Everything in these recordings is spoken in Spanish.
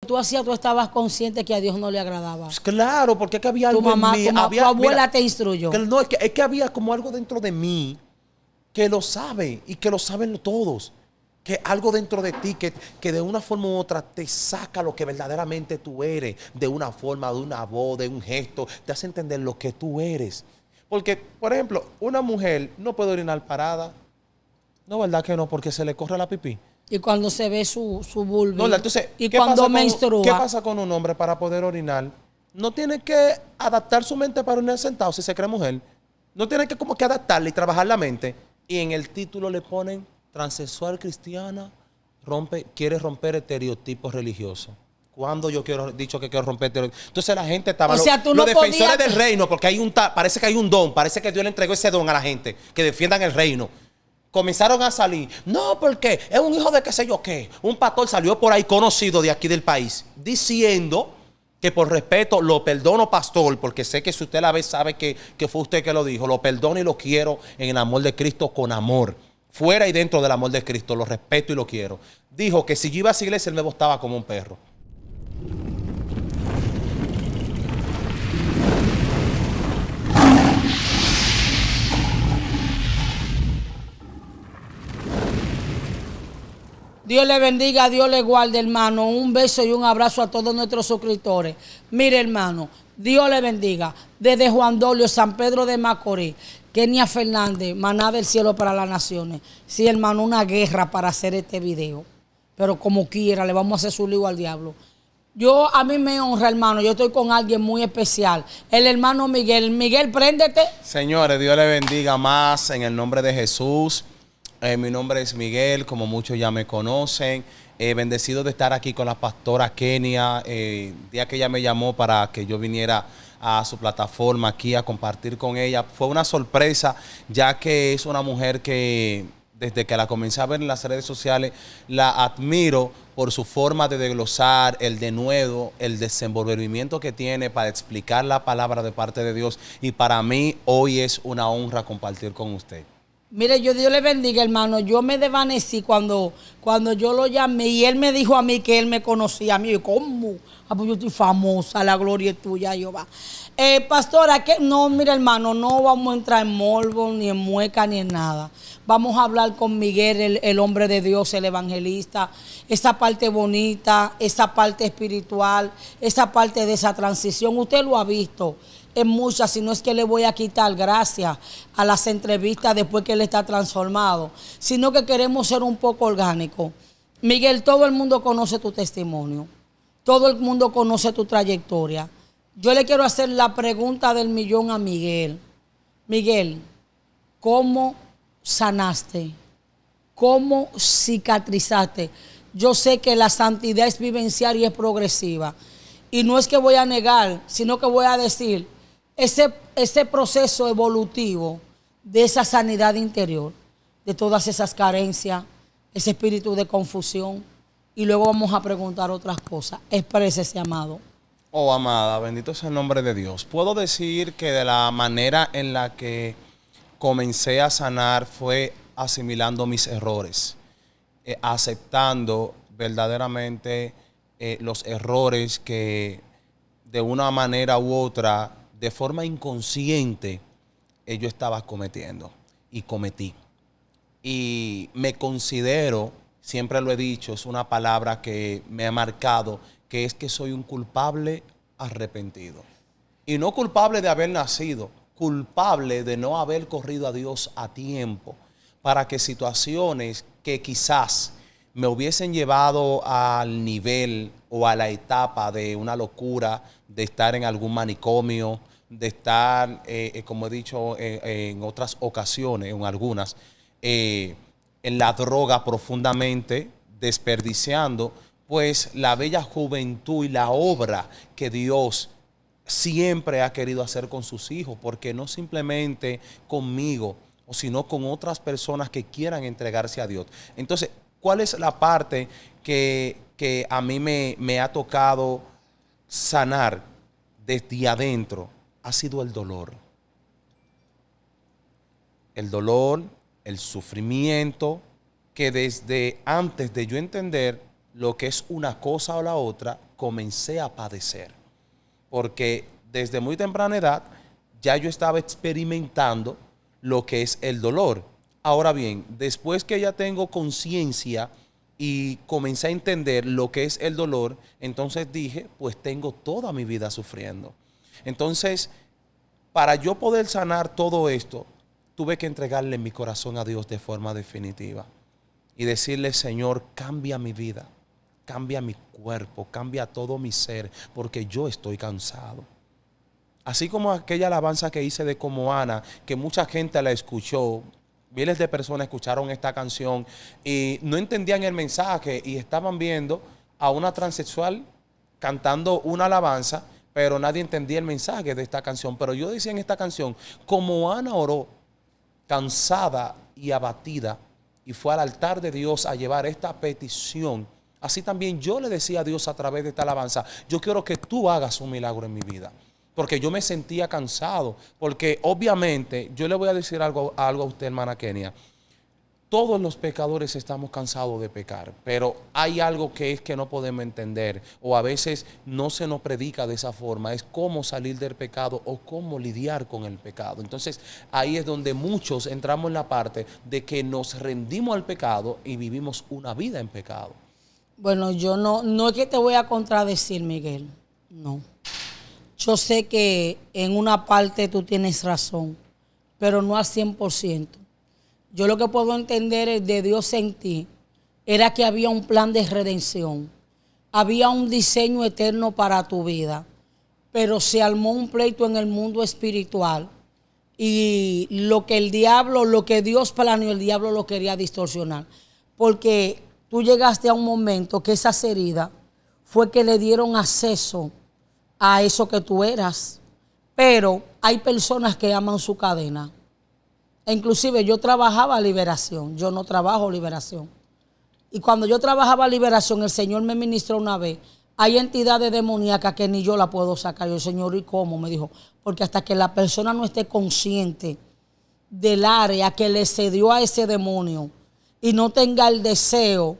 Tú hacías, tú estabas consciente que a Dios no le agradaba. Pues claro, porque es que había Tu algo mamá, en mí. tu abuela te instruyó. No, es que había como algo dentro de mí que lo sabe y que lo saben todos. Que algo dentro de ti que de una forma u otra te saca lo que verdaderamente tú eres. De una forma, de una voz, de un gesto. Te hace entender lo que tú eres. Porque, por ejemplo, una mujer no puede orinar parada. No, ¿verdad que no? Porque se le corre la pipí. Y cuando se ve su vulva. No, entonces, Y cuando menstrua. ¿qué pasa con un hombre para poder orinar? No tiene que adaptar su mente para orinar sentado si se cree mujer. No tiene que como que adaptarle y trabajar la mente. Y en el título le ponen transexual cristiana, quiere romper estereotipos religiosos. ¿Cuándo yo he dicho que quiero romper estereotipos? Entonces la gente estaba... O sea, tú los no defensores podías... del reino, porque parece que hay un don, parece que Dios le entregó ese don a la gente, que defiendan el reino. Comenzaron a salir. No, porque es un hijo de qué sé yo qué. Un pastor salió por ahí conocido de aquí del país, diciendo que por respeto lo perdono, pastor, porque sé que si usted la ve sabe que fue usted que lo dijo. Lo perdono y lo quiero en el amor de Cristo con amor. Fuera y dentro del amor de Cristo, lo respeto y lo quiero. Dijo que si yo iba a esa iglesia, él me botaba como un perro. Dios le bendiga, Dios le guarde, hermano. Un beso y un abrazo a todos nuestros suscriptores. Mire, hermano, Dios le bendiga. Desde Juan Dolio, San Pedro de Macorís, Kenia Fernández, Maná del Cielo para las Naciones. Sí, hermano, una guerra para hacer este video. Pero como quiera, le vamos a hacer su lío al diablo. A mí me honra, hermano. Yo estoy con alguien muy especial. El hermano Miguel. Miguel, préndete. Señores, Dios le bendiga más en el nombre de Jesús. Mi nombre es Miguel, como muchos ya me conocen. Bendecido de estar aquí con la pastora Kenia. Día que ella me llamó para que yo viniera a su plataforma aquí a compartir con ella. Fue una sorpresa, ya que es una mujer que desde que la comencé a ver en las redes sociales, la admiro por su forma de desglosar, el denuedo, el desenvolvimiento que tiene para explicar la palabra de parte de Dios. Y para mí hoy es una honra compartir con usted. Mire, Dios le bendiga, hermano. Yo me desvanecí cuando yo lo llamé y él me dijo a mí que él me conocía a mí. ¿Cómo? Ah, pues yo estoy famosa, la gloria es tuya, Jehová. Pastora, no, mira, hermano, no vamos a entrar en morbo, ni en mueca, ni en nada. Vamos a hablar con Miguel, el hombre de Dios, el evangelista. Esa parte bonita, esa parte espiritual, esa parte de esa transición. Usted lo ha visto en muchas, si no es que le voy a quitar gracias a las entrevistas después que él está transformado, sino que queremos ser un poco orgánicos. Miguel, todo el mundo conoce tu testimonio, todo el mundo conoce tu trayectoria. Yo le quiero hacer la pregunta del millón a Miguel. Miguel, ¿cómo sanaste? ¿Cómo cicatrizaste? Yo sé que la santidad es vivencial y es progresiva. Y no es que voy a negar, sino que voy a decir, ese proceso evolutivo de esa sanidad interior, de todas esas carencias, ese espíritu de confusión, y luego vamos a preguntar otras cosas. Exprésese, amado. Oh, amada, bendito sea el nombre de Dios. Puedo decir que de la manera en la que comencé a sanar fue asimilando mis errores, aceptando verdaderamente los errores que de una manera u otra, de forma inconsciente, yo estaba cometiendo y cometí. Y me considero, siempre lo he dicho, es una palabra que me ha marcado, que es que soy un culpable arrepentido. Y no culpable de haber nacido, culpable de no haber corrido a Dios a tiempo para que situaciones que quizás me hubiesen llevado al nivel o a la etapa de una locura, de estar en algún manicomio, de estar, como he dicho en otras ocasiones, en algunas, en la droga profundamente, desperdiciando pues la bella juventud y la obra que Dios siempre ha querido hacer con sus hijos, porque no simplemente conmigo, sino con otras personas que quieran entregarse a Dios. Entonces, ¿cuál es la parte que a mí me ha tocado sanar desde adentro? Ha sido el dolor. El dolor, el sufrimiento, que desde antes de yo entender lo que es una cosa o la otra, comencé a padecer. Porque desde muy temprana edad ya yo estaba experimentando lo que es el dolor. Ahora bien, después que ya tengo conciencia y comencé a entender lo que es el dolor, entonces dije, pues tengo toda mi vida sufriendo. Entonces, para yo poder sanar todo esto, tuve que entregarle mi corazón a Dios de forma definitiva y decirle, Señor, cambia mi vida, cambia mi cuerpo, cambia todo mi ser, porque yo estoy cansado. Así como aquella alabanza que hice de Como Ana, que mucha gente la escuchó, miles de personas escucharon esta canción y no entendían el mensaje y estaban viendo a una transexual cantando una alabanza, pero nadie entendía el mensaje de esta canción. Pero yo decía en esta canción, como Ana oró, cansada y abatida, y fue al altar de Dios a llevar esta petición, así también yo le decía a Dios a través de esta alabanza, yo quiero que tú hagas un milagro en mi vida. Porque yo me sentía cansado. Porque obviamente, yo le voy a decir algo a usted, hermana Kenia. Todos los pecadores estamos cansados de pecar. Pero hay algo que es que no podemos entender. O a veces no se nos predica de esa forma. Es cómo salir del pecado o cómo lidiar con el pecado. Entonces, ahí es donde muchos entramos en la parte de que nos rendimos al pecado y vivimos una vida en pecado. Bueno, yo no es que te voy a contradecir, Miguel. No. Yo sé que en una parte tú tienes razón, pero no al 100%. Yo lo que puedo entender es de Dios en ti, era que había un plan de redención, había un diseño eterno para tu vida, pero se armó un pleito en el mundo espiritual y lo que Dios planeó, el diablo lo quería distorsionar, porque tú llegaste a un momento que esas heridas fue que le dieron acceso a eso que tú eras. Pero hay personas que aman su cadena. E inclusive yo trabajaba liberación, yo no trabajo liberación. Y cuando yo trabajaba liberación, el Señor me ministró una vez, hay entidades demoníacas que ni yo la puedo sacar. Yo, Señor, ¿y cómo? Me dijo, porque hasta que la persona no esté consciente del área que le cedió a ese demonio y no tenga el deseo,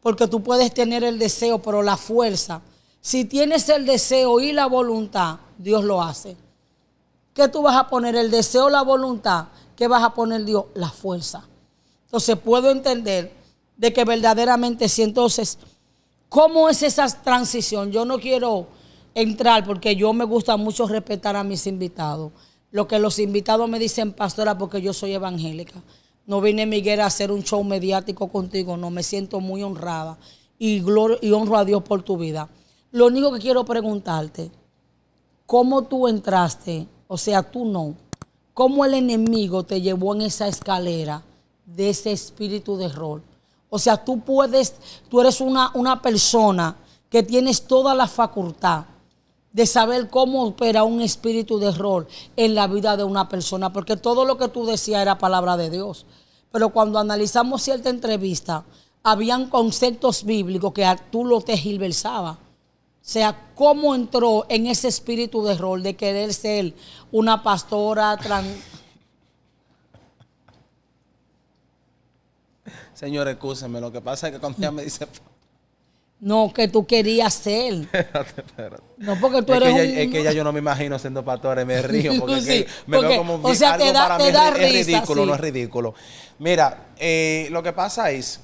porque tú puedes tener el deseo, pero la fuerza, si tienes el deseo y la voluntad, Dios lo hace. ¿Qué tú vas a poner? ¿El deseo o la voluntad? ¿Qué vas a poner Dios? La fuerza. Entonces puedo entender de que verdaderamente sí. Entonces, ¿cómo es esa transición? Yo no quiero entrar porque yo me gusta mucho respetar a mis invitados. Lo que los invitados me dicen, pastora, porque yo soy evangélica. No vine, Miguel, a hacer un show mediático contigo. No, me siento muy honrada y honro a Dios por tu vida. Lo único que quiero preguntarte, ¿cómo tú entraste? O sea, tú no. ¿Cómo el enemigo te llevó en esa escalera de ese espíritu de error? O sea, tú eres una persona que tienes toda la facultad de saber cómo opera un espíritu de error en la vida de una persona, porque todo lo que tú decías era palabra de Dios. Pero cuando analizamos cierta entrevista, habían conceptos bíblicos que tú lo tergiversabas. O sea, ¿cómo entró en ese espíritu de error de querer ser una pastora Señor, excúsenme, lo que pasa es que cuando ella me dice... No, que tú querías ser. Espérate. No, porque tú eres Es que ya yo no me imagino siendo pastor, me río, porque, sí, me veo como o sea, algo para mí da es risa, ridículo, sí. no es ridículo. Mira, lo que pasa es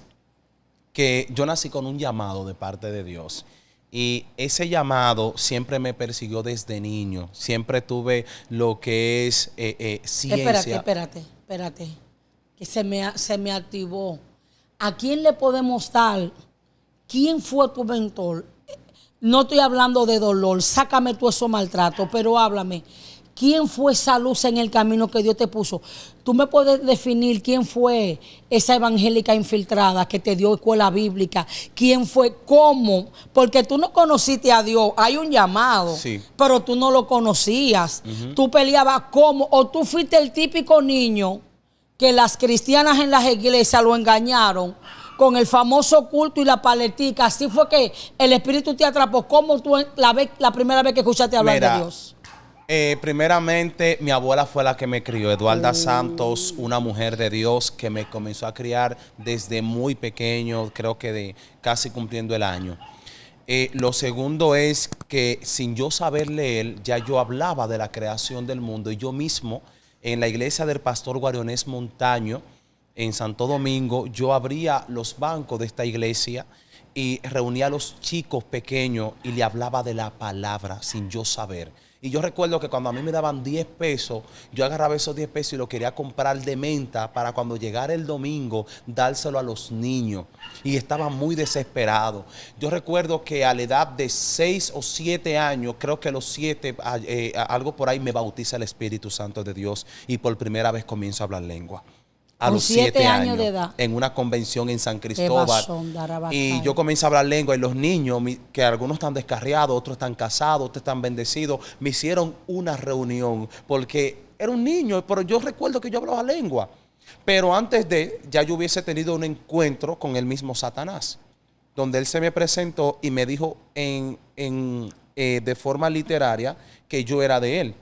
que yo nací con un llamado de parte de Dios. Y ese llamado siempre me persiguió desde niño. Siempre tuve lo que es ciencia. Espérate. Que se me activó. ¿A quién le podemos dar? ¿Quién fue tu mentor? No estoy hablando de dolor. Sácame tú esos maltratos, pero háblame. ¿Quién fue esa luz en el camino que Dios te puso? Tú me puedes definir quién fue esa evangélica infiltrada que te dio escuela bíblica. ¿Quién fue? ¿Cómo? Porque tú no conociste a Dios. Hay un llamado, sí, pero tú no lo conocías. Tú peleabas ¿cómo? O tú fuiste el típico niño que las cristianas en las iglesias lo engañaron con el famoso culto y la paletica. Así fue que el Espíritu te atrapó. ¿Cómo tú la primera vez que escuchaste hablar de Dios? Primeramente, mi abuela fue la que me crió, Eduarda Santos, una mujer de Dios que me comenzó a criar desde muy pequeño, creo que de casi cumpliendo el año. Lo segundo es que sin yo saber leer, ya yo hablaba de la creación del mundo y yo mismo en la iglesia del pastor Guarionés Montaño en Santo Domingo, yo abría los bancos de esta iglesia y reunía a los chicos pequeños y le hablaba de la palabra sin yo saber. Y yo recuerdo que cuando a mí me daban 10 pesos, yo agarraba esos 10 pesos y lo quería comprar de menta para cuando llegara el domingo dárselo a los niños. Y estaba muy desesperado. Yo recuerdo que a la edad de 6 o 7 años, creo que a los 7, algo por ahí, me bautiza el Espíritu Santo de Dios y por primera vez comienzo a hablar lengua. A los 7 años de edad, en una convención en San Cristóbal. Y yo comencé a hablar lengua y los niños, que algunos están descarriados, otros están casados, otros están bendecidos, me hicieron una reunión porque era un niño, pero yo recuerdo que yo hablaba lengua. Pero antes de, ya yo hubiese tenido un encuentro con el mismo Satanás, donde él se me presentó y me dijo de forma literaria que yo era de él,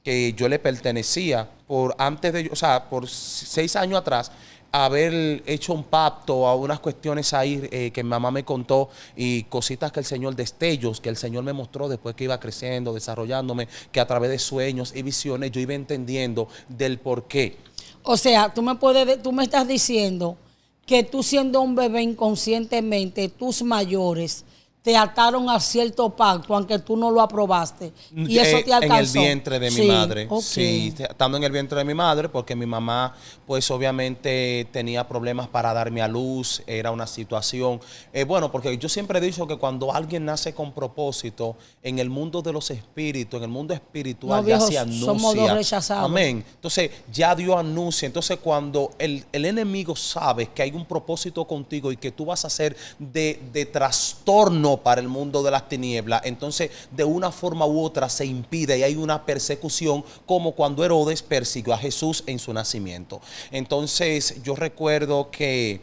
que yo le pertenecía por antes de, o sea, por 6 años atrás, haber hecho un pacto a unas cuestiones ahí que mi mamá me contó y cositas que el Señor, destellos que el Señor me mostró después que iba creciendo, desarrollándome, que a través de sueños y visiones yo iba entendiendo del por qué. O sea, tú me estás diciendo que tú siendo un bebé inconscientemente, tus mayores te ataron a cierto pacto, aunque tú no lo aprobaste. Y eso te alcanzó. En el vientre de mi madre. Okay. Sí, estando en el vientre de mi madre, porque mi mamá, pues obviamente tenía problemas para darme a luz, era una situación. Bueno, porque yo siempre he dicho que cuando alguien nace con propósito, en el mundo de los espíritus, en el mundo espiritual, no, ya se anuncia. Somos dos rechazados. Amén. Entonces, ya Dios anuncia. Entonces, cuando el enemigo sabe que hay un propósito contigo y que tú vas a ser de trastorno para el mundo de las tinieblas, entonces de una forma u otra se impide y hay una persecución, como cuando Herodes persiguió a Jesús en su nacimiento. Entonces yo recuerdo que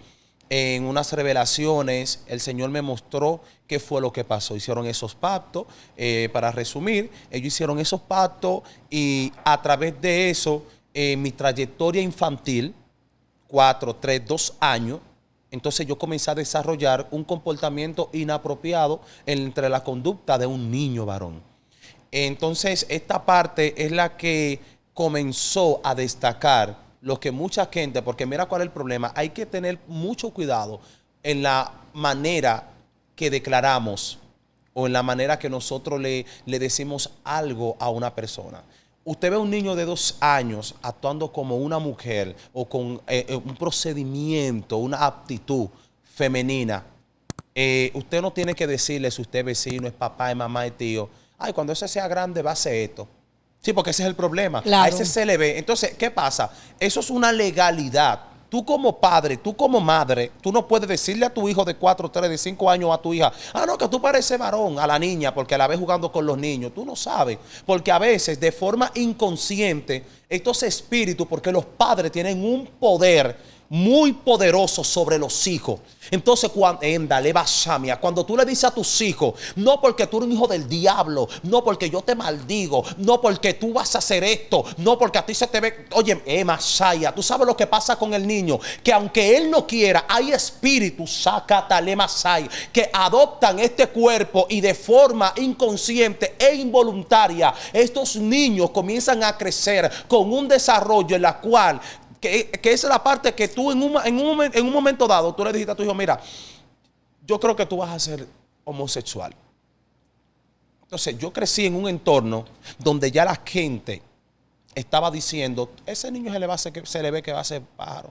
en unas revelaciones el Señor me mostró qué fue lo que pasó. Hicieron esos pactos, para resumir, ellos hicieron esos pactos y a través de eso, mi trayectoria infantil, 4, 3, 2 años, entonces yo comencé a desarrollar un comportamiento inapropiado entre la conducta de un niño varón. Entonces esta parte es la que comenzó a destacar lo que mucha gente, porque mira cuál es el problema, hay que tener mucho cuidado en la manera que declaramos o en la manera que nosotros le decimos algo a una persona. Usted ve a un niño de 2 años actuando como una mujer o con un procedimiento, una aptitud femenina. Usted no tiene que decirle si usted es vecino, es papá, es mamá, es tío. Ay, cuando ese sea grande va a hacer esto. Sí, porque ese es el problema. Claro. A ese se le ve. Entonces, ¿qué pasa? Eso es una legalidad. Tú como padre, tú como madre, tú no puedes decirle a tu hijo de 4, 3, de 5 años, a tu hija, ah, no, que tú pareces varón, a la niña, porque la ves jugando con los niños. Tú no sabes, porque a veces de forma inconsciente, estos espíritus, porque los padres tienen un poder muy poderoso sobre los hijos. Entonces, cuando tú le dices a tus hijos, no porque tú eres un hijo del diablo, no porque yo te maldigo, no porque tú vas a hacer esto, no porque a ti se te ve, oye, Masaya, tú sabes lo que pasa con el niño, que aunque él no quiera, hay espíritus, que adoptan este cuerpo y de forma inconsciente e involuntaria, estos niños comienzan a crecer con un desarrollo en la cual que es la parte que tú en un momento dado, tú le dijiste a tu hijo, mira, yo creo que tú vas a ser homosexual. Entonces yo crecí en un entorno donde ya la gente estaba diciendo, ese niño se le ve que va a ser pájaro,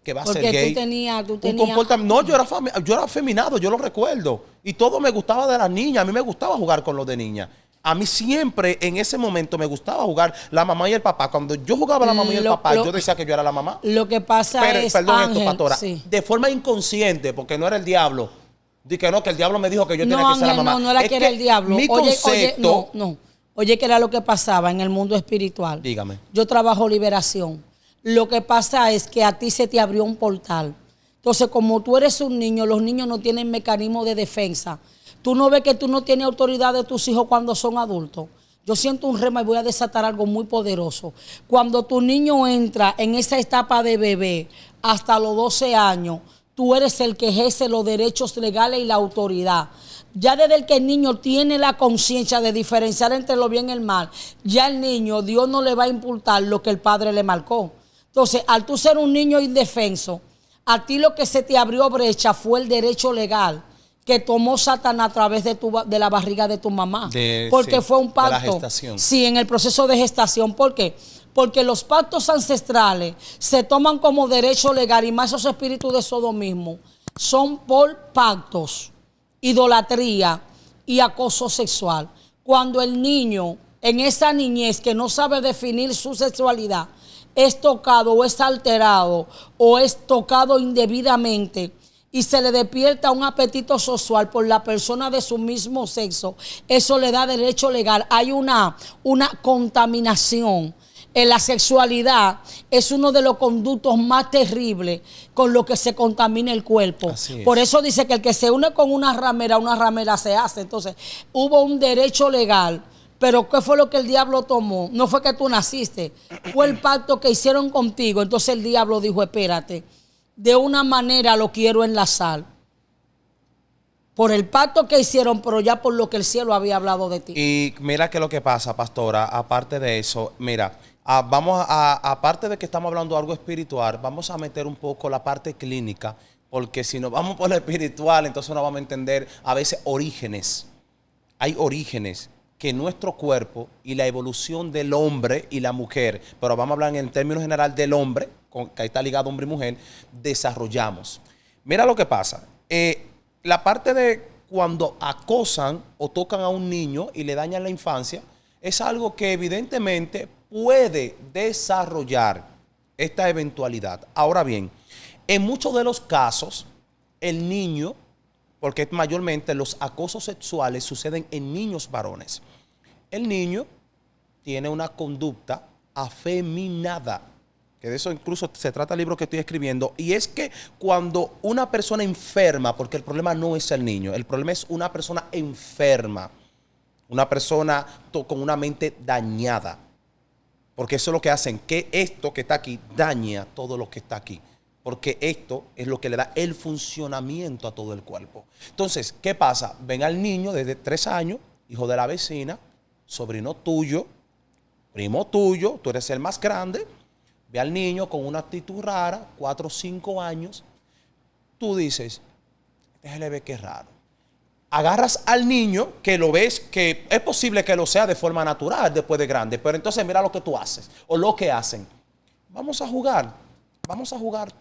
que va a ser gay. Tú tenías... No, yo era afeminado, yo lo recuerdo. Y todo me gustaba de las niñas, a mí me gustaba jugar con los de niñas. A mí siempre en ese momento me gustaba jugar la mamá y el papá. Cuando yo jugaba la mamá y el papá, yo decía que yo era la mamá. Lo que pasa perdón, Ángel, pastora, sí, de forma inconsciente, porque no era el diablo. Dije que el diablo me dijo que yo tenía que ser la mamá. No era que era el diablo. Mi concepto... Oye, ¿qué era lo que pasaba en el mundo espiritual? Dígame. Yo trabajo liberación. Lo que pasa es que a ti se te abrió un portal. Entonces, como tú eres un niño, los niños no tienen mecanismo de defensa. Tú no ves que tú no tienes autoridad de tus hijos cuando son adultos. Yo siento un rema y voy a desatar algo muy poderoso. Cuando tu niño entra en esa etapa de bebé hasta los 12 años, tú eres el que ejerce los derechos legales y la autoridad. Ya desde el que el niño tiene la conciencia de diferenciar entre lo bien y el mal, ya el niño, Dios no le va a imputar lo que el padre le marcó. Entonces, al tú ser un niño indefenso, a ti lo que se te abrió brecha fue el derecho legal que tomó Satanás a través de la barriga de tu mamá. Porque fue un pacto. De la gestación. Sí, en el proceso de gestación. ¿Por qué? Porque los pactos ancestrales se toman como derecho legal, y más esos espíritus de sodomismo son por pactos, idolatría y acoso sexual. Cuando el niño, en esa niñez que no sabe definir su sexualidad, es tocado o es alterado o es tocado indebidamente y se le despierta un apetito sexual por la persona de su mismo sexo, eso le da derecho legal. Hay una contaminación. En la sexualidad es uno de los conductos más terribles con lo que se contamina el cuerpo. Por eso dice que el que se une con una ramera se hace. Entonces, hubo un derecho legal. Pero ¿qué fue lo que el diablo tomó? No fue que tú naciste, fue el pacto que hicieron contigo. Entonces el diablo dijo, espérate, de una manera lo quiero enlazar. Por el pacto que hicieron, pero ya por lo que el cielo había hablado de ti. Y mira que lo que pasa, pastora, aparte de eso, mira, aparte de que estamos hablando de algo espiritual, vamos a meter un poco la parte clínica, porque si nos vamos por lo espiritual, entonces no vamos a entender a veces orígenes. Hay orígenes que nuestro cuerpo y la evolución del hombre y la mujer, pero vamos a hablar en términos general del hombre, que está ligado a hombre y mujer, desarrollamos. Mira lo que pasa. La parte de cuando acosan o tocan a un niño y le dañan la infancia, es algo que evidentemente puede desarrollar esta eventualidad. Ahora bien, en muchos de los casos, el niño, porque mayormente los acosos sexuales suceden en niños varones, el niño tiene una conducta afeminada, que de eso incluso se trata el libro que estoy escribiendo, y es que cuando una persona enferma, porque el problema no es el niño, el problema es una persona enferma, una persona con una mente dañada, porque eso es lo que hacen, que esto que está aquí daña todo lo que está aquí, porque esto es lo que le da el funcionamiento a todo el cuerpo. Entonces, ¿qué pasa? Ven al niño desde 3 años, hijo de la vecina, sobrino tuyo, primo tuyo, tú eres el más grande, ve al niño con una actitud rara, 4 o 5 años, tú dices, déjale ver qué raro. Agarras al niño, que lo ves, que es posible que lo sea de forma natural después de grande, pero entonces mira lo que tú haces, o lo que hacen. Vamos a jugar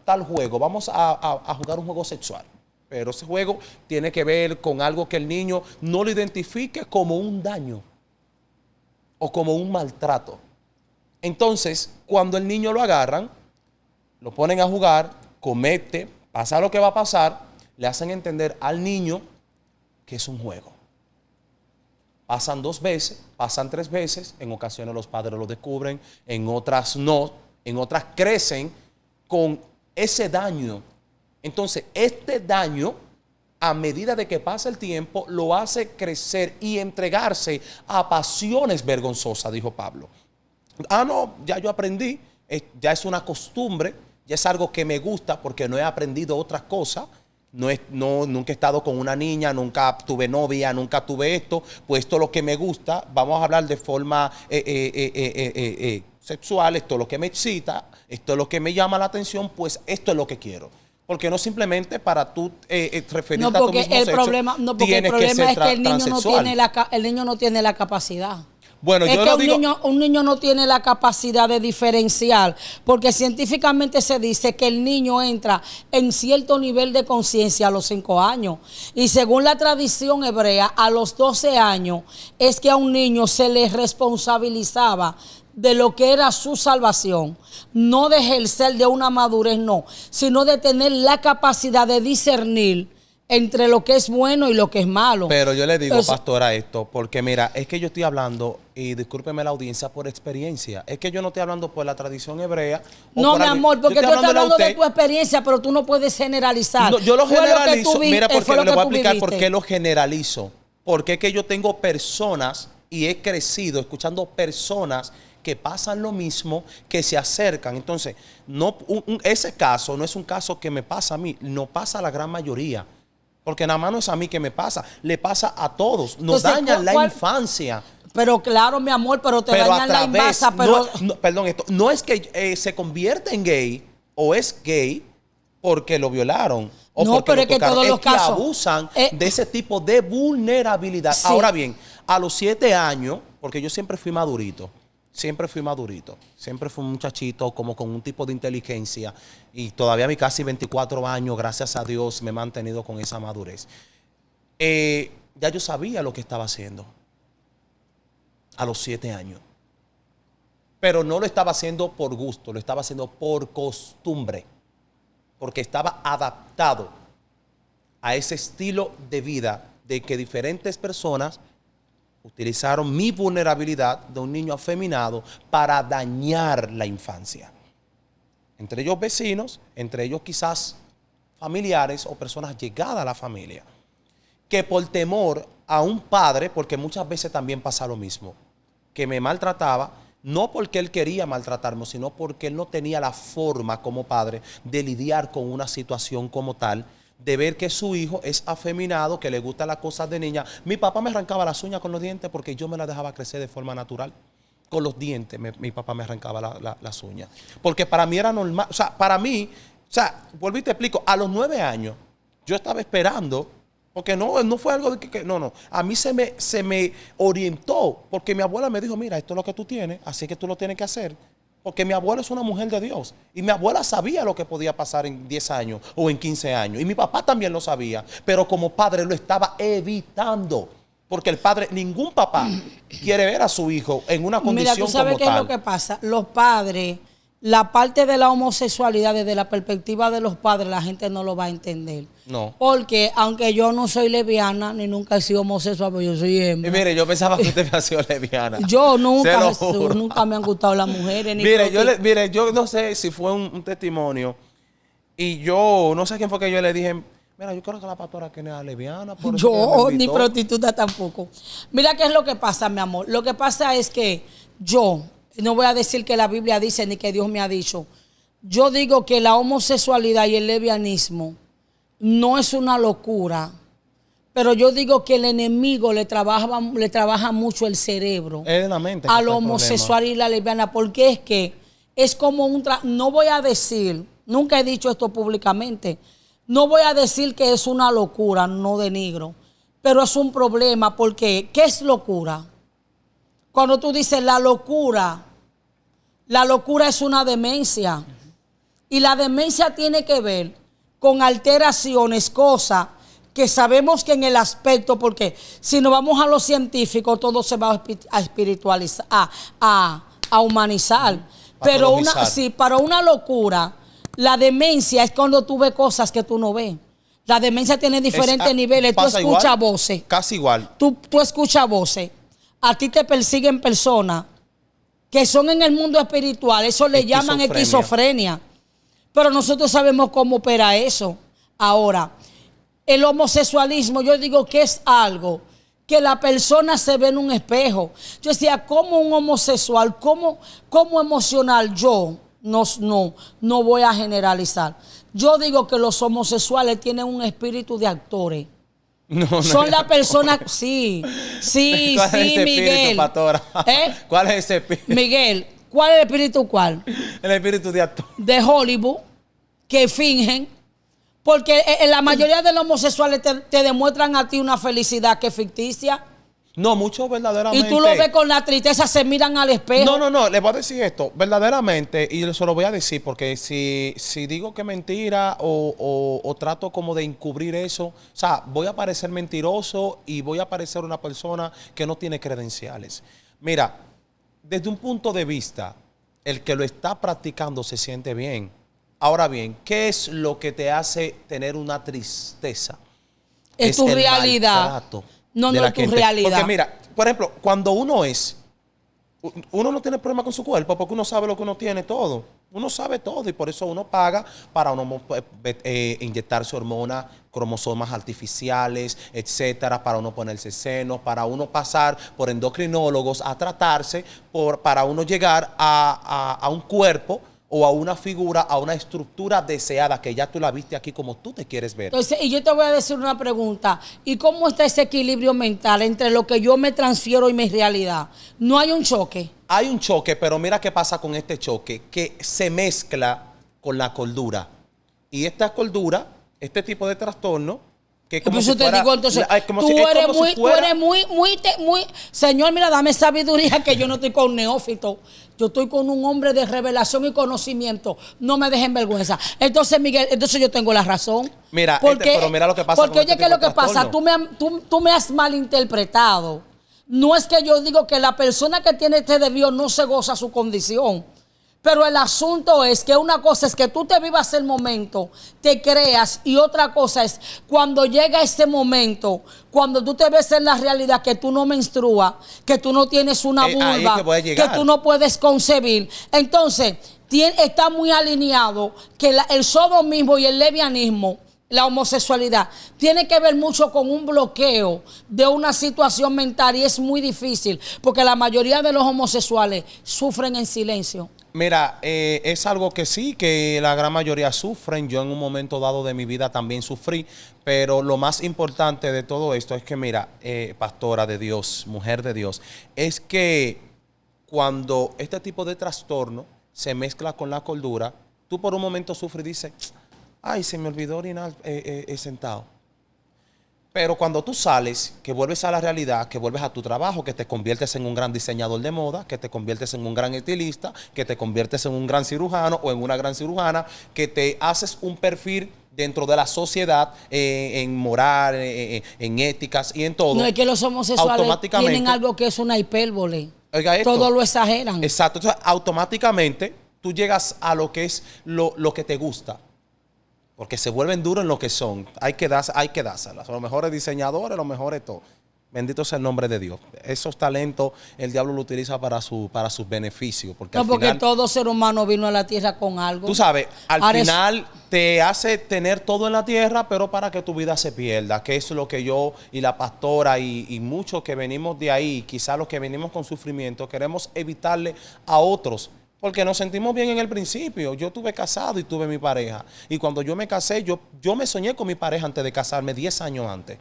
tal juego, vamos a jugar un juego sexual. Pero ese juego tiene que ver con algo que el niño no lo identifique como un daño o como un maltrato. Entonces, cuando el niño lo agarran, lo ponen a jugar, comete, pasa lo que va a pasar, le hacen entender al niño que es un juego. Pasan 2 veces, pasan 3 veces, en ocasiones los padres lo descubren, en otras no, en otras crecen con ese daño. Entonces, este daño, a medida de que pasa el tiempo, lo hace crecer y entregarse a pasiones vergonzosas, dijo Pablo. No, ya yo aprendí, ya es una costumbre, ya es algo que me gusta porque no he aprendido otras cosas. Nunca he estado con una niña, nunca tuve novia, nunca tuve esto, pues esto es lo que me gusta. Vamos a hablar de forma sexual, esto es lo que me excita, esto es lo que me llama la atención, pues esto es lo que quiero. Porque no simplemente para tú referirte a tu mismo sexo, porque el problema es que el niño no tiene la capacidad. Bueno, es yo que no digo... un niño no tiene la capacidad de diferenciar, porque científicamente se dice que el niño entra en cierto nivel de conciencia a los 5 años. Y según la tradición hebrea, a los 12 años es que a un niño se le responsabilizaba de lo que era su salvación, no de ejercer de una madurez, no, sino de tener la capacidad de discernir entre lo que es bueno y lo que es malo. Pero yo le digo, pastora, esto, porque mira, es que yo estoy hablando, y discúlpeme la audiencia, por experiencia. Es que yo no estoy hablando por la tradición hebrea. No, mi amor, porque tú estás hablando de tu experiencia, pero tú no puedes generalizar. No, yo lo generalizo. Mira, porque le voy a explicar por qué lo generalizo. Porque es que yo tengo personas, y he crecido escuchando personas que pasan lo mismo, que se acercan. Entonces, ese caso no es un caso que me pasa a mí, no pasa a la gran mayoría. Porque nada más no es a mí que me pasa, le pasa a todos. Nos Entonces, dañan la ¿cuál? Infancia. Pero claro, mi amor, pero te Pero dañan la infancia, pero... perdón, esto no es que se convierte en gay o es gay porque lo violaron o No, porque pero lo es que tocaron. todos los que casos abusan de ese tipo de vulnerabilidad. Sí. Ahora bien, a los 7 años, porque yo siempre fui madurito, siempre fui un muchachito como con un tipo de inteligencia y todavía a mis casi 24 años, gracias a Dios, me he mantenido con esa madurez. Ya yo sabía lo que estaba haciendo a los 7 años. Pero no lo estaba haciendo por gusto, lo estaba haciendo por costumbre. Porque estaba adaptado a ese estilo de vida de que diferentes personas utilizaron mi vulnerabilidad de un niño afeminado para dañar la infancia. Entre ellos vecinos, entre ellos quizás familiares o personas llegadas a la familia. Que por temor a un padre, porque muchas veces también pasa lo mismo, que me maltrataba, no porque él quería maltratarme, sino porque él no tenía la forma como padre de lidiar con una situación como tal, de ver que su hijo es afeminado, que le gustan las cosas de niña. Mi papá me arrancaba las uñas con los dientes porque yo me las dejaba crecer de forma natural. Con los dientes mi papá me arrancaba las uñas. Porque para mí era normal, o sea, para mí, o sea, vuelvo y te explico, a los 9 años yo estaba esperando. Porque no fue algo de que no. A mí se me orientó porque mi abuela me dijo, mira, esto es lo que tú tienes, así que tú lo tienes que hacer. Porque mi abuela es una mujer de Dios. Y mi abuela sabía lo que podía pasar en 10 años o en 15 años. Y mi papá también lo sabía. Pero como padre lo estaba evitando. Porque el padre, ningún papá quiere ver a su hijo en una condición como tal. Mira, ¿tú sabes qué es lo que pasa? Los padres, la parte de la homosexualidad desde la perspectiva de los padres, la gente no lo va a entender. No. Porque aunque yo no soy lesbiana ni nunca he sido homosexual, pero yo soy hembra. Y mire, yo pensaba que usted había sido lesbiana. Yo nunca, Se lo juro. nunca me han gustado las mujeres. Ni Mire, yo no sé si fue un testimonio y yo no sé quién fue que yo le dije, mira, yo creo que la pastora que no era lesbiana. Por eso que yo me ni invitó. prostituta tampoco. Mira qué es lo que pasa, mi amor. Lo que pasa es que yo, no voy a decir que la Biblia dice ni que Dios me ha dicho. Yo digo que la homosexualidad y el lesbianismo no es una locura, pero yo digo que el enemigo le trabaja mucho el cerebro Es la mente a lo homosexual y la lesbiana, porque es que es como no voy a decir, nunca he dicho esto públicamente, no voy a decir que es una locura, no denigro, pero es un problema, porque ¿qué es locura? Cuando tú dices la locura es una demencia, y la demencia tiene que ver con alteraciones, cosas que sabemos que en el aspecto, porque si nos vamos a lo científico, todo se va a espiritualizar, a humanizar. Pero para una locura, la demencia es cuando tú ves cosas que tú no ves. La demencia tiene diferentes niveles. Tú escuchas voces. Casi igual. Tú escuchas voces. A ti te persiguen personas que son en el mundo espiritual. Eso le llaman esquizofrenia. Pero nosotros sabemos cómo opera eso. Ahora, el homosexualismo, yo digo que es algo que la persona se ve en un espejo. Yo decía, ¿cómo un homosexual, cómo emocional yo? No voy a generalizar. Yo digo que los homosexuales tienen un espíritu de actores. Son las personas, sí, ¿Cuál es ese Miguel. Espíritu, pastora? ¿Cuál es ese espíritu? Miguel, ¿cuál es el espíritu cuál? El espíritu de actor. De Hollywood, que fingen. Porque la mayoría de los homosexuales te demuestran a ti una felicidad que es ficticia. No, muchos verdaderamente. Y tú lo ves con la tristeza, se miran al espejo. No, les voy a decir esto. Verdaderamente, y se lo voy a decir, porque si digo que es mentira o trato como de encubrir eso, o sea, voy a parecer mentiroso y voy a parecer una persona que no tiene credenciales. Mira, desde un punto de vista, el que lo está practicando se siente bien. Ahora bien, ¿qué es lo que te hace tener una tristeza? Es tu realidad. No es tu realidad. Porque mira, por ejemplo, cuando uno no tiene problema con su cuerpo porque uno sabe lo que uno tiene todo. Uno sabe todo y por eso uno paga para uno inyectarse hormonas, cromosomas artificiales, etcétera, para uno ponerse senos, para uno pasar por endocrinólogos a tratarse, para uno llegar a un cuerpo o a una figura, a una estructura deseada que ya tú la viste aquí como tú te quieres ver. Entonces, y yo te voy a decir una pregunta. ¿Y cómo está ese equilibrio mental entre lo que yo me transfiero y mi realidad? ¿No hay un choque? Hay un choque, pero mira qué pasa con este choque, que se mezcla con la cordura. Y esta cordura, este tipo de trastorno, que es como Por eso si te fuera, digo, entonces, tú eres muy, Señor, mira, dame sabiduría, que yo no estoy con neófito. Yo estoy con un hombre de revelación y conocimiento. No me dejen vergüenza. Entonces, Miguel, entonces yo tengo la razón. Mira, pero mira lo que pasa. Porque oye, ¿qué es lo que pasa? Tú me has malinterpretado. No es que yo digo que la persona que tiene este desvío no se goza su condición. Pero el asunto es que una cosa es que tú te vivas el momento, te creas, y otra cosa es cuando llega ese momento, cuando tú te ves en la realidad que tú no menstruas, que tú no tienes una vulva, que tú no puedes concebir. Entonces, está muy alineado que el sodomismo y el lesbianismo, la homosexualidad, tiene que ver mucho con un bloqueo de una situación mental, y es muy difícil porque la mayoría de los homosexuales sufren en silencio. Mira, es algo que sí, que la gran mayoría sufren. Yo en un momento dado de mi vida también sufrí, pero lo más importante de todo esto es que, mira, pastora de Dios, mujer de Dios, es que cuando este tipo de trastorno se mezcla con la cordura, tú por un momento sufres y dices, ay, se me olvidó orinar sentado. Pero cuando tú sales, que vuelves a la realidad, que vuelves a tu trabajo, que te conviertes en un gran diseñador de moda, que te conviertes en un gran estilista, que te conviertes en un gran cirujano o en una gran cirujana, que te haces un perfil dentro de la sociedad, en moral, en éticas y en todo. No es que los homosexuales tienen algo que es una hipérbole. Oiga esto. Todo lo exageran. Exacto. Entonces, automáticamente tú llegas a lo que es lo que te gusta. Porque se vuelven duros en lo que son. Hay que dárselas. Los mejores diseñadores, los mejores todo. Bendito sea el nombre de Dios. Esos talentos el diablo lo utiliza para sus beneficios. Porque no, porque todo ser humano vino a la tierra con algo. Tú sabes, al final te hace tener todo en la tierra, pero para que tu vida se pierda. Que es lo que yo y la pastora y muchos que venimos de ahí, quizás los que venimos con sufrimiento, queremos evitarle a otros. Porque nos sentimos bien en el principio. Yo estuve casado y tuve mi pareja. Y cuando yo me casé, yo me soñé con mi pareja antes de casarme, 10 años antes.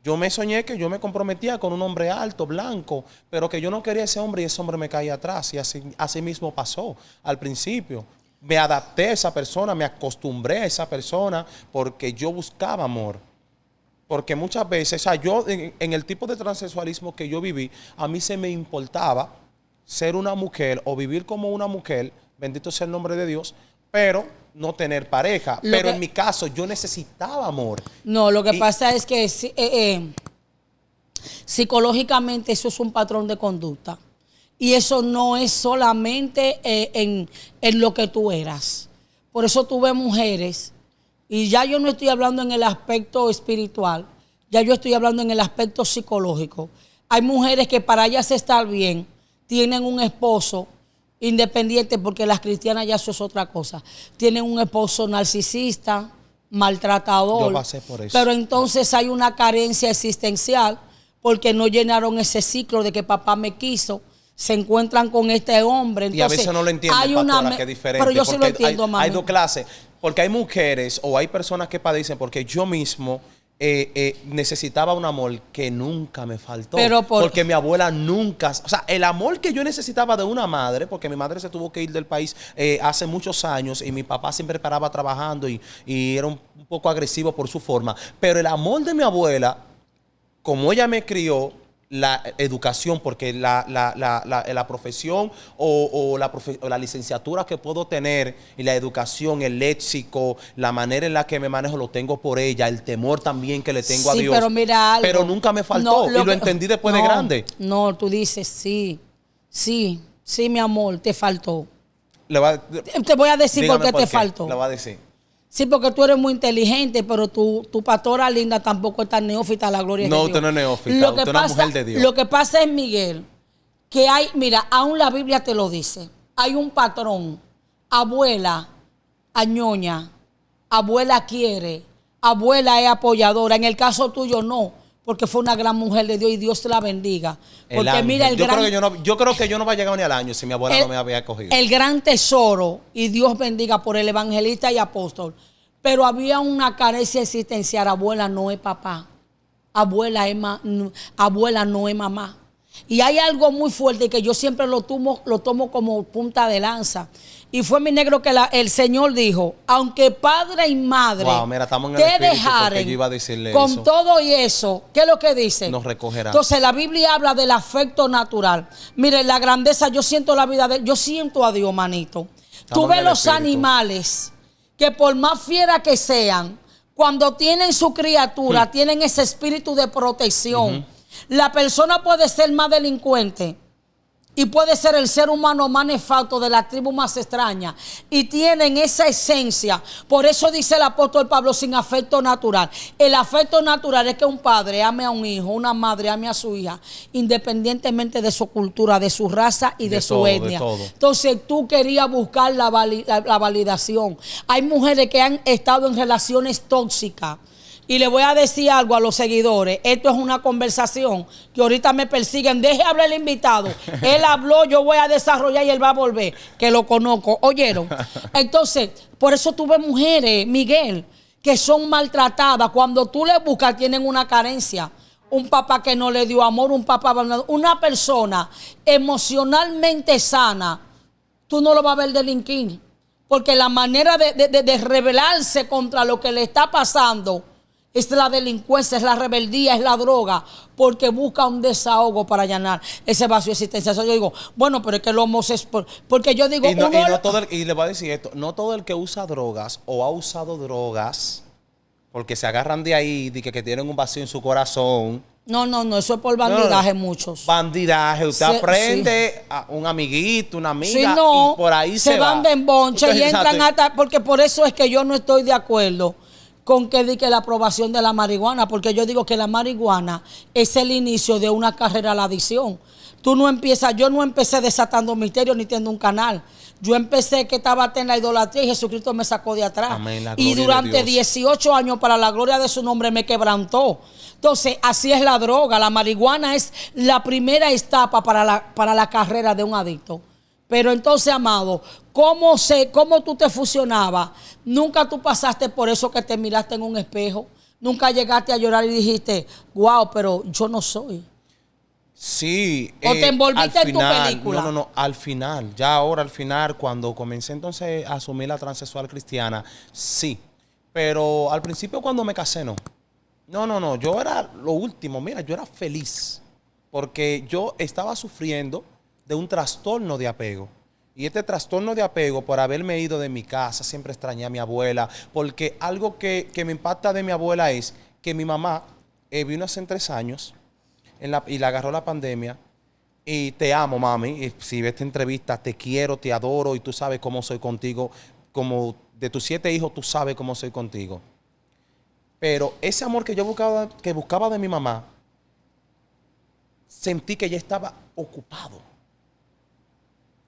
Yo me soñé que yo me comprometía con un hombre alto, blanco, pero que yo no quería ese hombre y ese hombre me caía atrás. Y así mismo pasó al principio. Me adapté a esa persona, me acostumbré a esa persona porque yo buscaba amor. Porque muchas veces, o sea, yo en el tipo de transexualismo que yo viví, a mí se me importaba ser una mujer o vivir como una mujer, bendito sea el nombre de Dios, pero no tener pareja. Pero en mi caso yo necesitaba amor. No, lo que pasa es que psicológicamente eso es un patrón de conducta. Y eso no es solamente en lo que tú eras. Por eso tú ves mujeres, y ya yo no estoy hablando en el aspecto espiritual, ya yo estoy hablando en el aspecto psicológico. Hay mujeres que para ellas estar bien, tienen un esposo independiente, porque las cristianas ya eso es otra cosa. Tienen un esposo narcisista, maltratador. Yo pasé por eso. Pero entonces hay una carencia existencial porque no llenaron ese ciclo de que papá me quiso. Se encuentran con este hombre. Entonces, y a veces no lo entienden, pastora, que es diferente. Pero yo sí lo entiendo, mami. Hay dos clases. Porque hay mujeres o hay personas que padecen, porque yo mismo necesitaba un amor que nunca me faltó. Porque mi abuela nunca... O sea, el amor que yo necesitaba de una madre, porque mi madre se tuvo que ir del país hace muchos años y mi papá siempre paraba trabajando y era un poco agresivo por su forma. Pero el amor de mi abuela, como ella me crió, la educación, porque la profesión o la licenciatura que puedo tener y la educación, el léxico, la manera en la que me manejo, lo tengo por ella, el temor también que le tengo a Dios. Pero mira algo. Pero nunca me faltó y lo entendí después de grande. No, tú dices sí, mi amor, te faltó. Te voy a decir por qué te faltó. Le voy a decir. Sí, porque tú eres muy inteligente, pero tu pastora linda tampoco es tan neófita, la gloria de Dios. No, usted no es neófita, usted es una mujer de Dios. Lo que pasa es, Miguel, que hay, mira, aún la Biblia te lo dice, hay un patrón, abuela, añoña, abuela quiere, abuela es apoyadora. En el caso tuyo no, porque fue una gran mujer de Dios y Dios te la bendiga. Porque mira, yo creo que yo no va a llegar ni al año si mi abuela no me había cogido. El gran tesoro, y Dios bendiga por el evangelista y apóstol. Pero había una carencia existencial. Abuela no es papá. Abuela no es mamá. Y hay algo muy fuerte que yo siempre lo tomo como punta de lanza. Y fue mi negro que el Señor dijo, aunque padre y madre te dejaren, con eso, todo y eso, ¿qué es lo que dice? Nos recogerá. Entonces la Biblia habla del afecto natural. Mire, la grandeza, yo siento la vida yo siento a Dios, manito. Tú ves los animales que por más fiera que sean, cuando tienen su criatura, tienen ese espíritu de protección. La persona puede ser más delincuente y puede ser el ser humano más nefasto de la tribu más extraña. Y tienen esa esencia. Por eso dice el apóstol Pablo, sin afecto natural. El afecto natural es que un padre ame a un hijo, una madre ame a su hija, independientemente de su cultura, de su raza y de su etnia. Entonces tú querías buscar la validación. Hay mujeres que han estado en relaciones tóxicas. Y le voy a decir algo a los seguidores. Esto es una conversación que ahorita me persiguen. Deje hablar el invitado. Él habló, yo voy a desarrollar y él va a volver. Que lo conozco. ¿Oyeron? Entonces, por eso tuve mujeres, Miguel, que son maltratadas. Cuando tú le buscas, tienen una carencia. Un papá que no le dio amor, un papá abandonado. Una persona emocionalmente sana, tú no lo vas a ver delinquir. Porque la manera de rebelarse contra lo que le está pasando es la delincuencia, es la rebeldía, es la droga, porque busca un desahogo para llenar ese vacío existencial. Eso yo digo, bueno, pero es que lo homosexual, porque yo digo... Y le voy a decir esto, no todo el que usa drogas o ha usado drogas, porque se agarran de ahí, de que tienen un vacío en su corazón. No, eso es por bandidaje muchos. Bandidaje, usted aprende a un amiguito, una amiga, y por ahí se van de embonche y entran hasta... Porque por eso es que yo no estoy de acuerdo con que diga la aprobación de la marihuana, porque yo digo que la marihuana es el inicio de una carrera a la adicción. Tú no empiezas, yo no empecé desatando misterios ni teniendo un canal. Yo empecé que estaba en la idolatría y Jesucristo me sacó de atrás. Amén, y durante 18 años, para la gloria de su nombre, me quebrantó. Entonces, así es la droga. La marihuana es la primera etapa para la carrera de un adicto. Pero entonces, amado, ¿cómo tú te fusionabas? Nunca tú pasaste por eso que te miraste en un espejo. Nunca llegaste a llorar y dijiste, wow, pero yo no soy. Sí. ¿O te envolviste en tu película? No, al final. Ya ahora al final, cuando comencé entonces a asumir la transexual cristiana, sí. Pero al principio cuando me casé, no. No. Yo era lo último. Mira, yo era feliz. Porque yo estaba sufriendo de un trastorno de apego. Y este trastorno de apego, por haberme ido de mi casa, siempre extrañé a mi abuela, porque algo que me impacta de mi abuela es que mi mamá vino hace 3 años y la agarró la pandemia. Y te amo, mami. Y si ves esta entrevista, te quiero, te adoro y tú sabes cómo soy contigo. Como de tus 7 hijos, tú sabes cómo soy contigo. Pero ese amor que yo buscaba de mi mamá, sentí que ya estaba ocupado.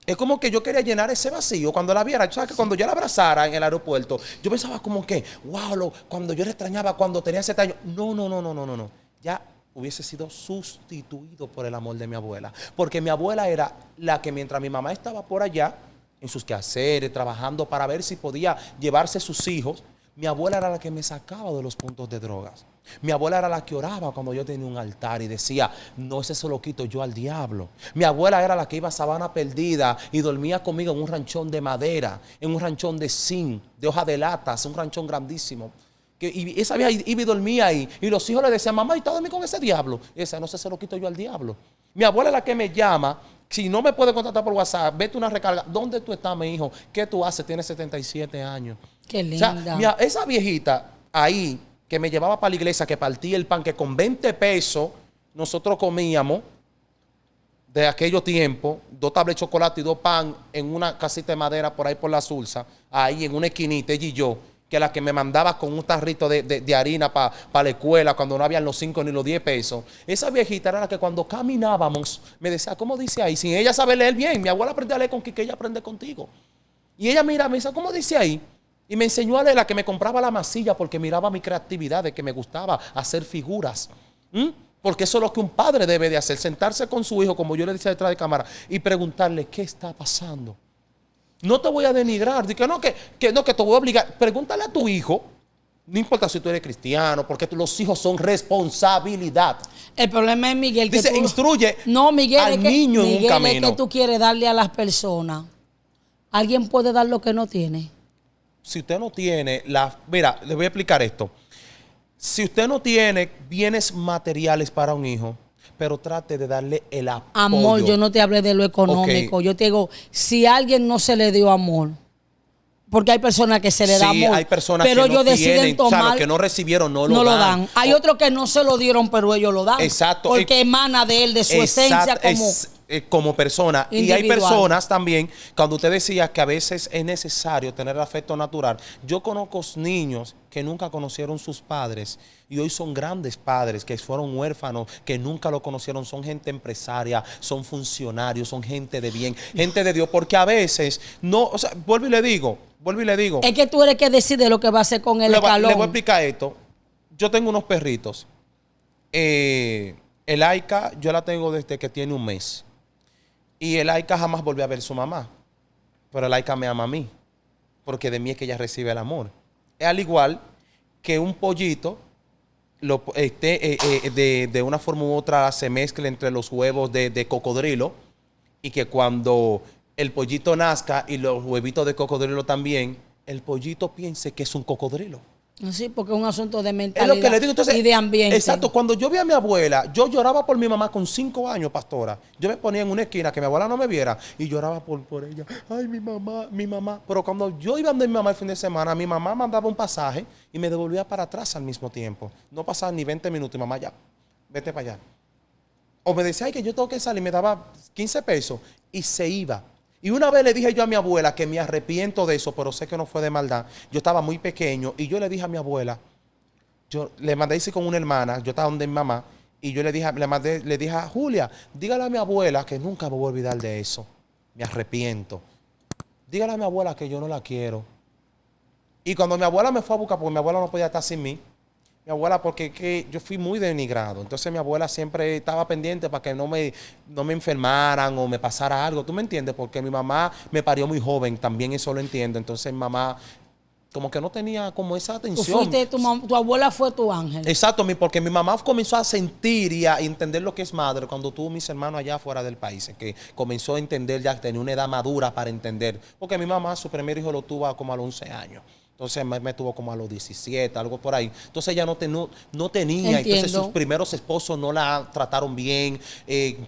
Es como que yo quería llenar ese vacío cuando la viera. ¿Sabes? Que cuando yo la abrazara en el aeropuerto, yo pensaba como que, wow, cuando yo la extrañaba cuando tenía 7 años. No. Ya hubiese sido sustituido por el amor de mi abuela. Porque mi abuela era la que mientras mi mamá estaba por allá, en sus quehaceres, trabajando para ver si podía llevarse sus hijos, mi abuela era la que me sacaba de los puntos de drogas. Mi abuela era la que oraba cuando yo tenía un altar y decía, no, ese se lo quito yo al diablo. Mi abuela era la que iba a Sabana Perdida y dormía conmigo en un ranchón de madera, en un ranchón de zinc, de hoja de latas, un ranchón grandísimo. Y esa vieja iba y dormía ahí. Y los hijos le decían, mamá, ¿y está dormido con ese diablo? Y esa, no sé, se lo quito yo al diablo. Mi abuela es la que me llama. Si no me puede contactar por WhatsApp, vete una recarga. ¿Dónde tú estás, mi hijo? ¿Qué tú haces? Tienes 77 años. Qué linda. O sea, esa viejita ahí, que me llevaba para la iglesia, que partía el pan, que con 20 pesos nosotros comíamos de aquellos tiempos, 2 tablas de chocolate y 2 pan en una casita de madera por ahí por la Sursa, ahí en una esquinita, ella y yo, que la que me mandaba con un tarrito de harina para la escuela cuando no habían los 5 ni los 10 pesos. Esa viejita era la que cuando caminábamos me decía, ¿cómo dice ahí? Sin ella saber leer bien. Mi abuela aprendió a leer con Quique, ella aprende contigo. Y ella mira, me dice, ¿cómo dice ahí? Y me enseñó a leer, la que me compraba la masilla porque miraba mi creatividad, de que me gustaba hacer figuras. ¿Mm? Porque eso es lo que un padre debe de hacer, sentarse con su hijo, como yo le decía detrás de cámara, y preguntarle, ¿qué está pasando? No te voy a denigrar, que no, que te voy a obligar. Pregúntale a tu hijo, no importa si tú eres cristiano, porque los hijos son responsabilidad. El problema es, Miguel, que dice, instruye no, Miguel, al niño en un camino. Es que tú quieres darle a las personas. ¿Alguien puede dar lo que no tiene? Si usted no tiene, mira, le voy a explicar esto. Si usted no tiene bienes materiales para un hijo, pero trate de darle el apoyo. Amor, yo no te hablé de lo económico. Okay. Yo te digo, si a alguien no se le dio amor, porque hay personas que se le da amor. Sí, hay personas pero que no ellos deciden tienen, tomar, o sea, los que no recibieron no lo dan. Hay otros que no se lo dieron, pero ellos lo dan. Exacto. Porque emana de él, de su esencia como persona. Individual. Y hay personas también, cuando usted decía que a veces es necesario tener afecto natural, yo conozco niños que nunca conocieron sus padres y hoy son grandes padres, que fueron huérfanos, que nunca lo conocieron, son gente empresaria, son funcionarios, son gente de bien, gente de Dios, porque a veces, no, o sea, vuelvo y le digo. Es que tú eres que decide lo que va a hacer con el escalón. Le voy a explicar esto. Yo tengo unos perritos. El Aika, yo la tengo desde que tiene un mes. Y el Aika jamás volvió a ver a su mamá. Pero el Aika me ama a mí. Porque de mí es que ella recibe el amor. Es al igual que un pollito, de una forma u otra se mezcla entre los huevos de cocodrilo. Y que cuando el pollito nazca y los huevitos de cocodrilo también, el pollito piense que es un cocodrilo. Sí, porque es un asunto de mentalidad, es lo que le digo. Entonces, y de ambiente. Exacto. Cuando yo vi a mi abuela, yo lloraba por mi mamá con 5 años, pastora. Yo me ponía en una esquina que mi abuela no me viera y lloraba por ella. Ay, mi mamá. Pero cuando yo iba donde mi mamá el fin de semana, mi mamá mandaba un pasaje y me devolvía para atrás al mismo tiempo. No pasaba ni 20 minutos y mamá ya, vete para allá. O me decía, ay, que yo tengo que salir, me daba 15 pesos y se iba. Y una vez le dije yo a mi abuela que me arrepiento de eso, pero sé que no fue de maldad. Yo estaba muy pequeño y yo le dije a mi abuela, yo le mandé irse con una hermana, yo estaba donde mi mamá, y yo le dije a Julia, dígale a mi abuela que nunca me voy a olvidar de eso. Me arrepiento. Dígale a mi abuela que yo no la quiero. Y cuando mi abuela me fue a buscar, porque mi abuela no podía estar sin mí, mi abuela, porque yo fui muy denigrado. Entonces mi abuela siempre estaba pendiente para que no me enfermaran o me pasara algo. ¿Tú me entiendes? Porque mi mamá me parió muy joven, también eso lo entiendo. Entonces mi mamá como que no tenía como esa atención. Tu abuela fue tu ángel. Exacto, porque mi mamá comenzó a sentir y a entender lo que es madre cuando tuvo mis hermanos allá fuera del país, que comenzó a entender, ya tenía una edad madura para entender. Porque mi mamá, su primer hijo lo tuvo como a los 11 años. Entonces me tuvo como a los 17, algo por ahí. Entonces ella no tenía. Entiendo. Entonces sus primeros esposos no la trataron bien.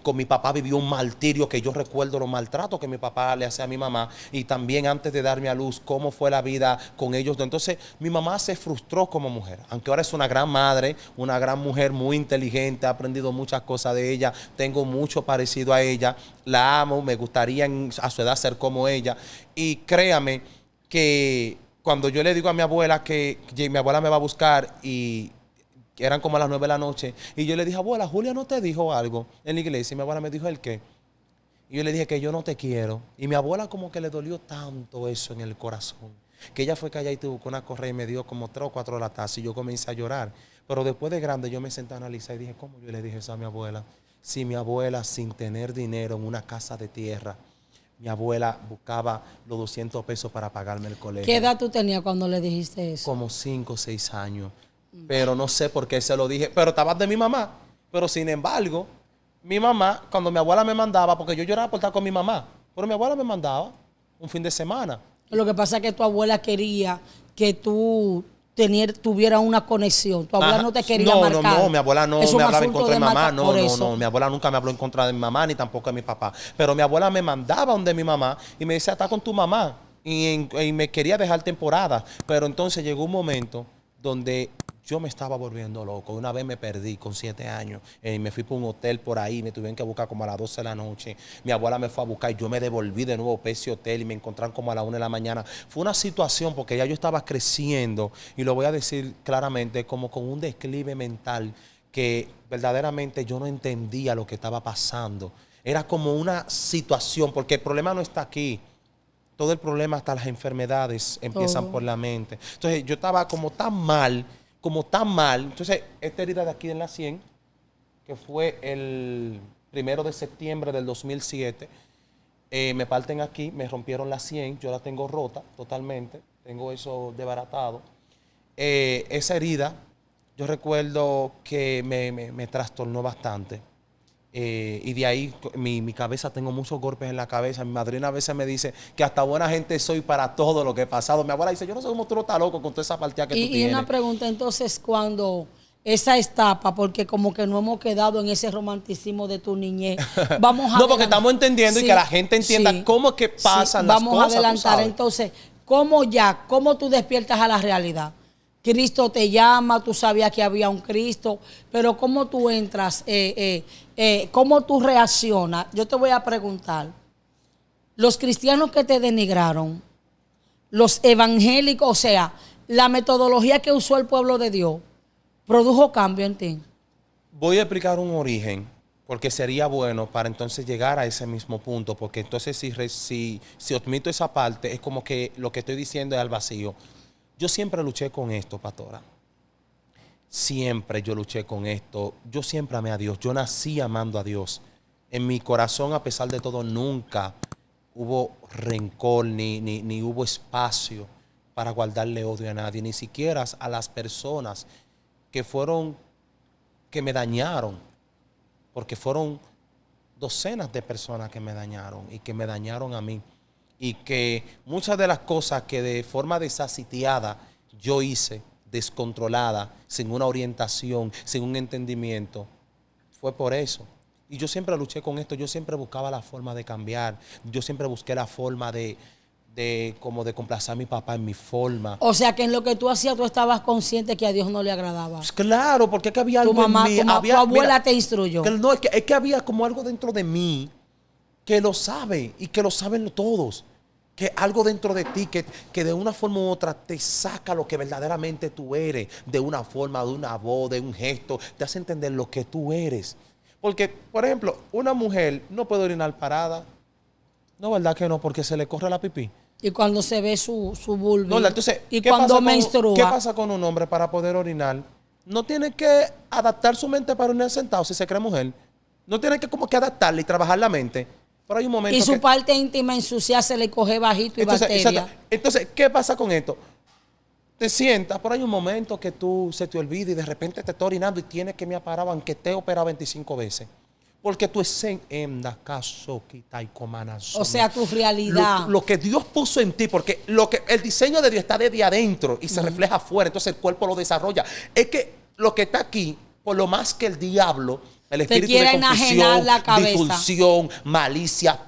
Con mi papá vivió un martirio que yo recuerdo los maltratos que mi papá le hacía a mi mamá. Y también antes de darme a luz, cómo fue la vida con ellos. Entonces mi mamá se frustró como mujer. Aunque ahora es una gran madre, una gran mujer muy inteligente. He aprendido muchas cosas de ella. Tengo mucho parecido a ella. La amo. Me gustaría a su edad ser como ella. Y créame que cuando yo le digo a mi abuela que mi abuela me va a buscar y eran como a las 9 de la noche, y yo le dije, abuela, Julia no te dijo algo en la iglesia, y mi abuela me dijo, ¿el qué? Y yo le dije que yo no te quiero. Y mi abuela como que le dolió tanto eso en el corazón, que ella fue que allá y te buscó una correa y me dio como 3 o 4 latas y yo comencé a llorar. Pero después de grande yo me senté a analizar y dije, ¿cómo yo le dije eso a mi abuela? Si mi abuela, sin tener dinero en una casa de tierra, mi abuela buscaba los 200 pesos para pagarme el colegio. ¿Qué edad tú tenías cuando le dijiste eso? Como 5 o 6 años. Pero no sé por qué se lo dije. Pero estaba de mi mamá. Pero sin embargo, mi mamá, cuando mi abuela me mandaba, porque yo lloraba por estar con mi mamá, pero mi abuela me mandaba un fin de semana. Lo que pasa es que tu abuela quería que tú tuviera una conexión. Tu abuela no te quería marcar. No, mi abuela no me hablaba en contra de mi mamá. No, mi abuela nunca me habló en contra de mi mamá, ni tampoco de mi papá. Pero mi abuela me mandaba donde mi mamá y me decía, está con tu mamá. Y me quería dejar temporada. Pero entonces llegó un momento donde yo me estaba volviendo loco. Una vez me perdí con 7 años. Me fui por un hotel por ahí. Me tuvieron que buscar como a las 12 de la noche. Mi abuela me fue a buscar y yo me devolví de nuevo para ese hotel y me encontraron como a las 1 de la mañana. Fue una situación porque ya yo estaba creciendo y lo voy a decir claramente como con un declive mental que verdaderamente yo no entendía lo que estaba pasando. Era como una situación porque el problema no está aquí. Todo el problema, hasta las enfermedades empiezan por la mente. Entonces yo estaba como tan mal. Entonces esta herida de aquí en la 100 que fue el 1 de septiembre del 2007. Me parten aquí, me rompieron la 100, yo la tengo rota totalmente, tengo eso desbaratado. Esa herida, yo recuerdo que me trastornó bastante. Y de ahí mi cabeza, tengo muchos golpes en la cabeza. Mi madrina a veces me dice que hasta buena gente soy para todo lo que he pasado. Mi abuela dice, yo no sé cómo tú no estás loco con toda esa partida que tú tienes. Y una pregunta entonces, cuando esa etapa, porque como que no hemos quedado en ese romanticismo de tu niñez, vamos a no, porque estamos entendiendo y que la gente entienda cómo es que pasan las cosas. Vamos a adelantar entonces, ¿cómo tú despiertas a la realidad? Cristo te llama, tú sabías que había un Cristo, pero ¿cómo tú entras? ¿Cómo tú reaccionas? Yo te voy a preguntar, los cristianos que te denigraron, los evangélicos, o sea, la metodología que usó el pueblo de Dios, ¿produjo cambio en ti? Voy a explicar un origen, porque sería bueno para entonces llegar a ese mismo punto, porque entonces si omito esa parte, es como que lo que estoy diciendo es al vacío. Yo siempre luché con esto, pastora. Siempre yo luché con esto. Yo siempre amé a Dios. Yo nací amando a Dios. En mi corazón, a pesar de todo, nunca hubo rencor ni hubo espacio para guardarle odio a nadie, ni siquiera a las personas que me dañaron, porque fueron docenas de personas que me dañaron y que me dañaron a mí. Y que muchas de las cosas que de forma desasitiada yo hice, descontrolada, sin una orientación, sin un entendimiento, fue por eso. Y yo siempre luché con esto, yo siempre buscaba la forma de cambiar, yo siempre busqué la forma de complacer a mi papá en mi forma. O sea, que en lo que tú hacías tú estabas consciente que a Dios no le agradaba. Pues claro, porque es que había algo en mí. Tu abuela te instruyó. No, es que había como algo dentro de mí que lo sabe y que lo saben todos. Que algo dentro de ti que de una forma u otra te saca lo que verdaderamente tú eres, de una forma, de una voz, de un gesto, te hace entender lo que tú eres. Porque, por ejemplo, una mujer no puede orinar parada. No, ¿verdad que no? Porque se le corre la pipí. Y cuando se ve su vulva. No, entonces, y cuando menstrua. ¿qué pasa con un hombre para poder orinar? No tiene que adaptar su mente para orinar sentado si se cree mujer. No tiene que como que adaptarle y trabajar la mente. Pero hay un momento y su parte íntima ensuciarse le coge bajito y bacteria. Entonces, ¿qué pasa con esto? Te sientas, pero hay un momento que tú se te olvida y de repente te estás orinando y tienes que me ha parado aunque te he operado 25 veces. Porque tú es en caso o sea, tu realidad. Lo que Dios puso en ti, porque el diseño de Dios está desde adentro y se refleja afuera, entonces el cuerpo lo desarrolla. Es que lo que está aquí, por lo más que el diablo, el espíritu de confusión, distorsión, malicia,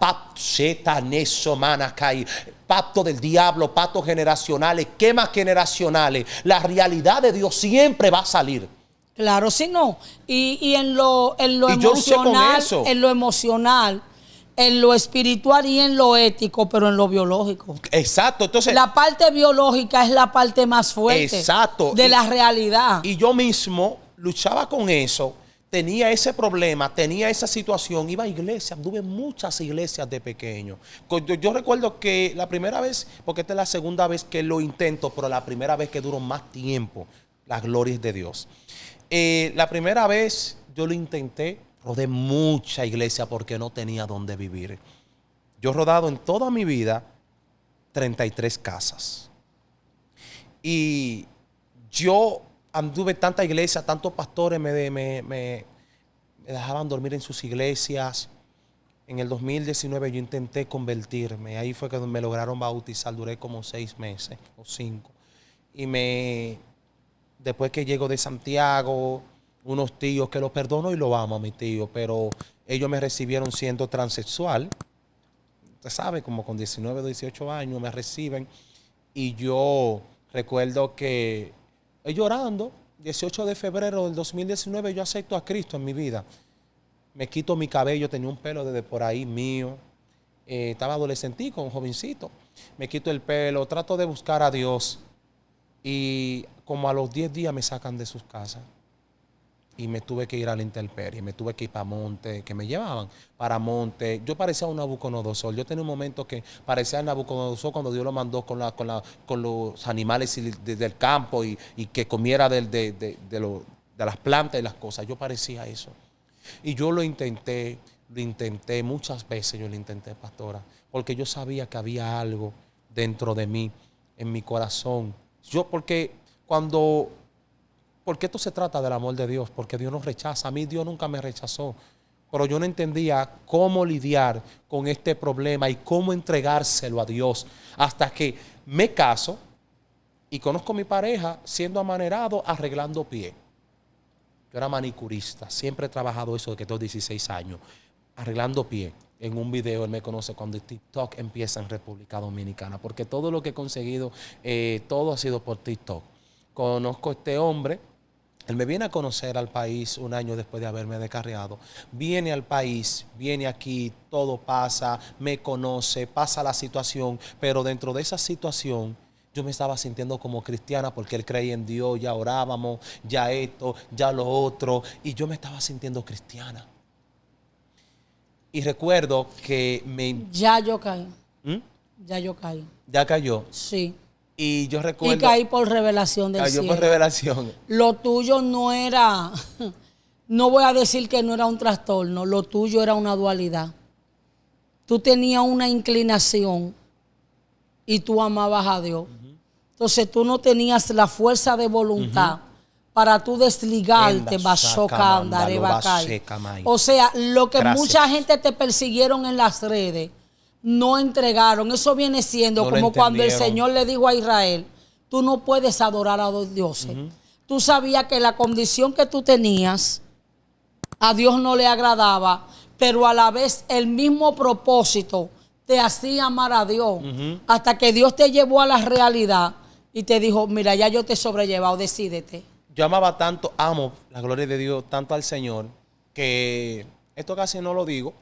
pacto del diablo, pactos generacionales, quemas generacionales, la realidad de Dios siempre va a salir. Claro, si no. Y en lo emocional, en lo emocional, en lo espiritual y en lo ético, pero en lo biológico. Exacto. Entonces, la parte biológica es la parte más fuerte de la realidad. Y yo mismo luchaba con eso, tenía ese problema, tenía esa situación, iba a iglesias, tuve muchas iglesias de pequeño. Yo recuerdo que la primera vez, porque esta es la segunda vez que lo intento, pero la primera vez que duró más tiempo, las glorias de Dios. La primera vez yo lo intenté, rodé mucha iglesia porque no tenía dónde vivir. Yo he rodado en toda mi vida 33 casas. Y yo anduve tanta iglesia, tantos pastores me dejaban dormir en sus iglesias. En el 2019 yo intenté convertirme. Ahí fue que me lograron bautizar. Duré como 6 meses o 5. Y después que llego de Santiago, unos tíos que los perdono y lo amo a mi tío, pero ellos me recibieron siendo transexual. Usted sabe, como con 19 o 18 años me reciben. Y yo recuerdo que llorando, 18 de febrero del 2019, yo acepto a Cristo en mi vida. Me quito mi cabello, tenía un pelo desde por ahí mío. Estaba adolescentico, un jovencito. Me quito el pelo, trato de buscar a Dios. Y como a los 10 días me sacan de sus casas. Y me tuve que ir a la intemperie, me tuve que ir para Monte, que me llevaban para Monte. Yo parecía un Nabucodonosor. Yo tenía un momento que parecía un Nabucodonosor cuando Dios lo mandó con los animales del campo y que comiera de las plantas y las cosas. Yo parecía eso. Y yo lo intenté muchas veces, yo lo intenté, pastora, porque yo sabía que había algo dentro de mí, en mi corazón. Porque esto se trata del amor de Dios, porque Dios nos rechaza. A mí Dios nunca me rechazó, pero yo no entendía cómo lidiar con este problema y cómo entregárselo a Dios hasta que me caso y conozco a mi pareja siendo amanerado, arreglando pie. Yo era manicurista, siempre he trabajado eso desde que tengo 16 años, arreglando pie. En un video él me conoce cuando TikTok empieza en República Dominicana, porque todo lo que he conseguido, todo ha sido por TikTok. Conozco a este hombre. Él me viene a conocer al país un año después de haberme descarriado. Viene al país, viene aquí, todo pasa, me conoce, pasa la situación, pero dentro de esa situación yo me estaba sintiendo como cristiana porque él creía en Dios, ya orábamos, ya esto, ya lo otro, y yo me estaba sintiendo cristiana. Y recuerdo que Ya yo caí. ¿Mm? Ya yo caí. Ya cayó. Sí. Y yo recuerdo... Y caí por revelación del cayó cielo. por revelación. Lo tuyo no era, no voy a decir que no era un trastorno, lo tuyo era una dualidad. Tú tenías una inclinación y tú amabas a Dios. Entonces tú no tenías la fuerza de voluntad para tú desligarte, o sea, lo que mucha gente te persiguieron en las redes, no entregaron. Eso viene siendo como cuando el Señor le dijo a Israel, tú no puedes adorar a dos dioses. Tú sabías que la condición que tú tenías a Dios no le agradaba, pero a la vez el mismo propósito te hacía amar a Dios, hasta que Dios te llevó a la realidad y te dijo, mira, ya yo te he sobrellevado, decídete. Yo amaba tanto, amo la gloria de Dios, tanto al Señor, que esto casi no lo digo,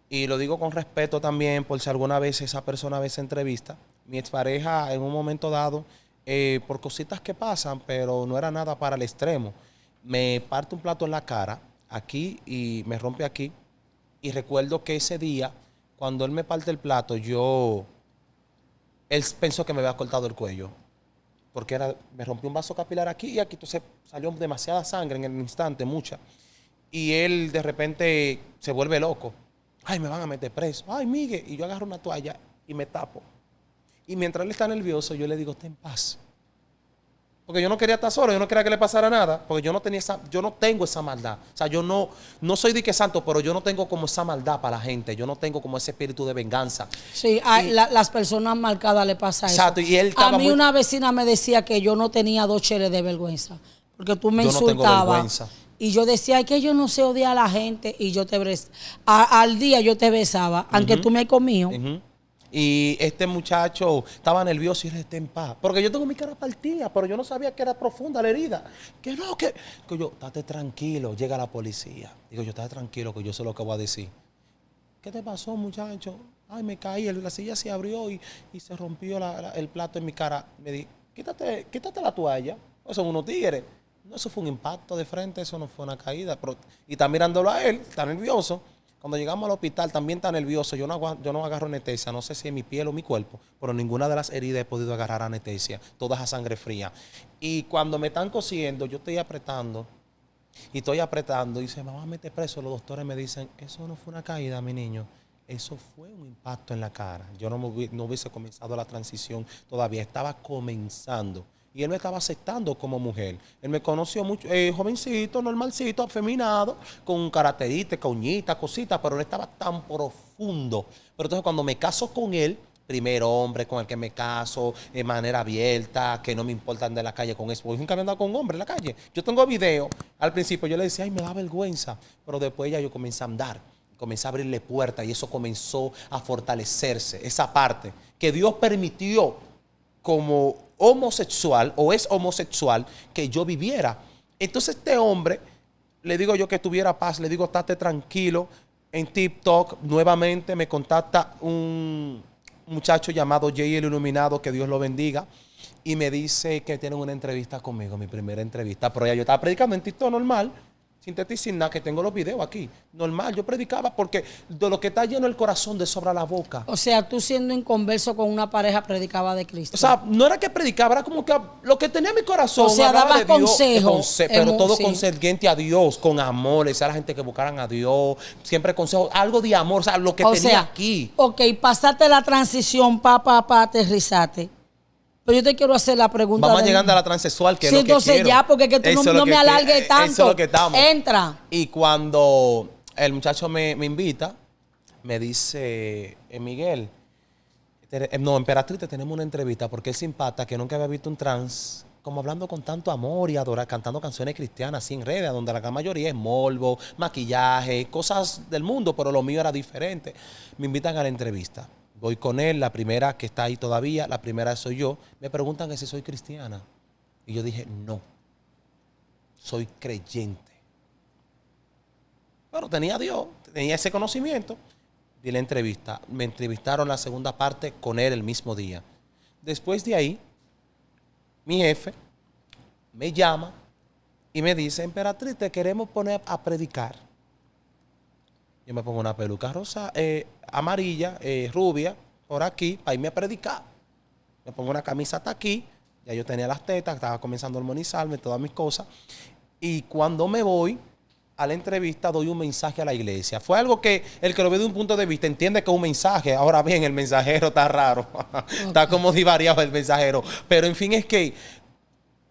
y lo digo con respeto también, por si alguna vez esa persona ve esa entrevista. Mi expareja en un momento dado, por cositas que pasan, pero no era nada para el extremo, me parte un plato en la cara, aquí, y me rompe aquí, y recuerdo que ese día, cuando él me parte el plato, él pensó que me había cortado el cuello, porque me rompió un vaso capilar aquí y aquí, entonces salió demasiada sangre en el instante, mucha. Y él de repente se vuelve loco. Ay, me van a meter preso. Ay, Miguel. Y yo agarro una toalla y me tapo. Y mientras él está nervioso, yo le digo, ten paz. Porque yo no quería estar solo, yo no quería que le pasara nada, porque yo no tengo esa maldad. O sea, yo no soy de que santo, pero yo no tengo como esa maldad para la gente. Yo no tengo como ese espíritu de venganza. Sí, las personas marcadas le pasa eso. Exacto, y él estaba a mí una vecina me decía que yo no tenía 2 cheles de vergüenza, porque tú me insultabas. Yo no tengo vergüenza. Y yo decía, es que yo no sé odiar a la gente, y yo te al día yo te besaba, aunque tú me comías. Y este muchacho estaba nervioso y le dije, en paz. Porque yo tengo mi cara partida, pero yo no sabía que era profunda la herida. Que yo, estate tranquilo, llega la policía. Digo yo, estate tranquilo, que yo sé lo que voy a decir. ¿Qué te pasó, muchacho? Ay, me caí, la silla se abrió y se rompió el plato en mi cara. Me di, quítate la toalla. Esos son unos tigres. No, eso fue un impacto de frente, eso no fue una caída. Y está mirándolo a él, está nervioso. Cuando llegamos al hospital también está nervioso. Yo no agarro anestesia, no sé si es mi piel o mi cuerpo, pero ninguna de las heridas he podido agarrar anestesia, todas a sangre fría. Y cuando me están cosiendo, yo estoy apretando, y dice, me van a meter preso. Los doctores me dicen, eso no fue una caída, mi niño, eso fue un impacto en la cara. Yo no hubiese comenzado la transición todavía, estaba comenzando. Y él me estaba aceptando como mujer. Él me conoció mucho, jovencito, normalcito, afeminado, con características, uñitas, cositas, pero él estaba tan profundo. Pero entonces cuando me caso con él, primer hombre con el que me caso, de manera abierta, que no me importa andar en la calle con eso. Porque nunca había andado con un hombre en la calle. Yo tengo video. Al principio yo le decía, ay, me da vergüenza. Pero después ya yo comencé a andar. Comencé a abrirle puertas y eso comenzó a fortalecerse. Esa parte que Dios permitió como homosexual o es homosexual que yo viviera. Entonces este hombre, le digo yo que tuviera paz, le digo, estate tranquilo. En TikTok nuevamente me contacta un muchacho llamado Jay el Iluminado, que Dios lo bendiga, y me dice que tienen una entrevista conmigo, mi primera entrevista, pero ya yo estaba predicando en TikTok normal, sin teta y sin nada, que tengo los videos aquí. Normal, yo predicaba porque de lo que está lleno el corazón de sobra la boca. O sea, tú siendo inconverso con una pareja predicaba de Cristo. O sea, no era que predicaba, era como que lo que tenía en mi corazón. O sea, hablaba dabas de Dios, consejos. pero todo Sí. consentiente a Dios, con amor, decía a la gente que buscaran a Dios, siempre consejos, algo de amor, o sea, lo que O tenía sea, aquí. Ok, pasaste la transición, aterrizaste. Pero yo te quiero hacer la pregunta. Vamos llegando a la transexual, que Sí, es lo que entonces quiero. ya, porque que tú Eso es no lo me que alargues tanto. Eso es lo que estamos. Entra. Y cuando el muchacho me invita, me dice, Miguel, no, Emperatriz, te tenemos una entrevista porque él se impacta que nunca había visto un trans como hablando con tanto amor y adorar, cantando canciones cristianas así en redes, donde la gran mayoría es morbo, maquillaje, cosas del mundo, pero lo mío era diferente. Me invitan a la entrevista. Voy con él, la primera que está ahí todavía, la primera soy yo. Me preguntan que si soy cristiana. Y yo dije, no, soy creyente. Pero tenía a Dios, tenía ese conocimiento. Di la entrevista. Me entrevistaron la segunda parte con él el mismo día. Después de ahí, mi jefe me llama y me dice, Emperatriz, te queremos poner a predicar. Yo me pongo una peluca rosa, amarilla, rubia, por aquí, para irme a predicar. Me pongo una camisa hasta aquí, ya yo tenía las tetas, estaba comenzando a hormonizarme, todas mis cosas. Y cuando me voy a la entrevista, doy un mensaje a la iglesia. Fue algo que el que lo ve de un punto de vista entiende que es un mensaje. Ahora bien, el mensajero está raro. Está como divariado el mensajero. Pero en fin, es que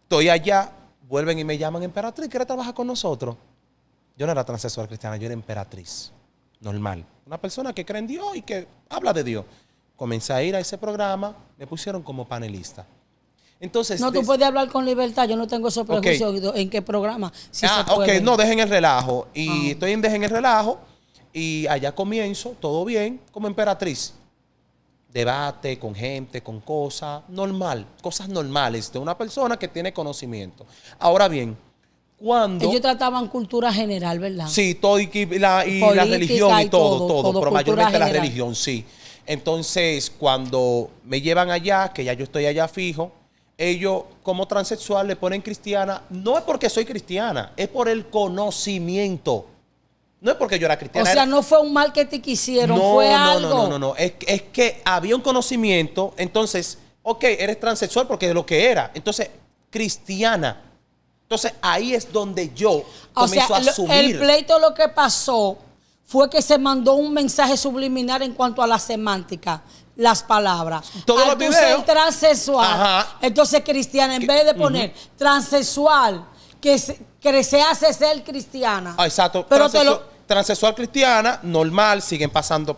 estoy allá, vuelven y me llaman, Emperatriz, ¿quieres trabajar con nosotros? Yo no era transexual cristiana, yo era emperatriz. Normal. Una persona que cree en Dios y que habla de Dios. Comencé a ir a ese programa, me pusieron como panelista. Entonces, No, tú puedes hablar con libertad, yo no tengo esos prejuicios. ¿En qué programa? Si se puede. Ok, no, dejen el relajo. Y estoy en Dejen el relajo y allá comienzo, todo bien, como emperatriz. Debate con gente, con cosas normales de una persona que tiene conocimiento. Ahora bien, cuando... Ellos trataban cultura general, ¿verdad? Sí, todo y la religión y todo, pero mayormente la religión, sí. Entonces, cuando me llevan allá, que ya yo estoy allá fijo, ellos como transexual le ponen cristiana, no es porque soy cristiana, es por el conocimiento. No es porque yo era cristiana. O sea, no fue un marketing que hicieron, fue algo. No. Es que había un conocimiento, entonces, ok, eres transexual porque es lo que era. Entonces, cristiana. Entonces, ahí es donde yo comienzo a asumir. El pleito lo que pasó fue que se mandó un mensaje subliminal en cuanto a la semántica, las palabras. Todos los videos. Ser transexual. Ajá. Entonces, cristiana, en vez de poner transexual, que se hace ser cristiana. Exacto. Pero transexual cristiana, normal, siguen pasando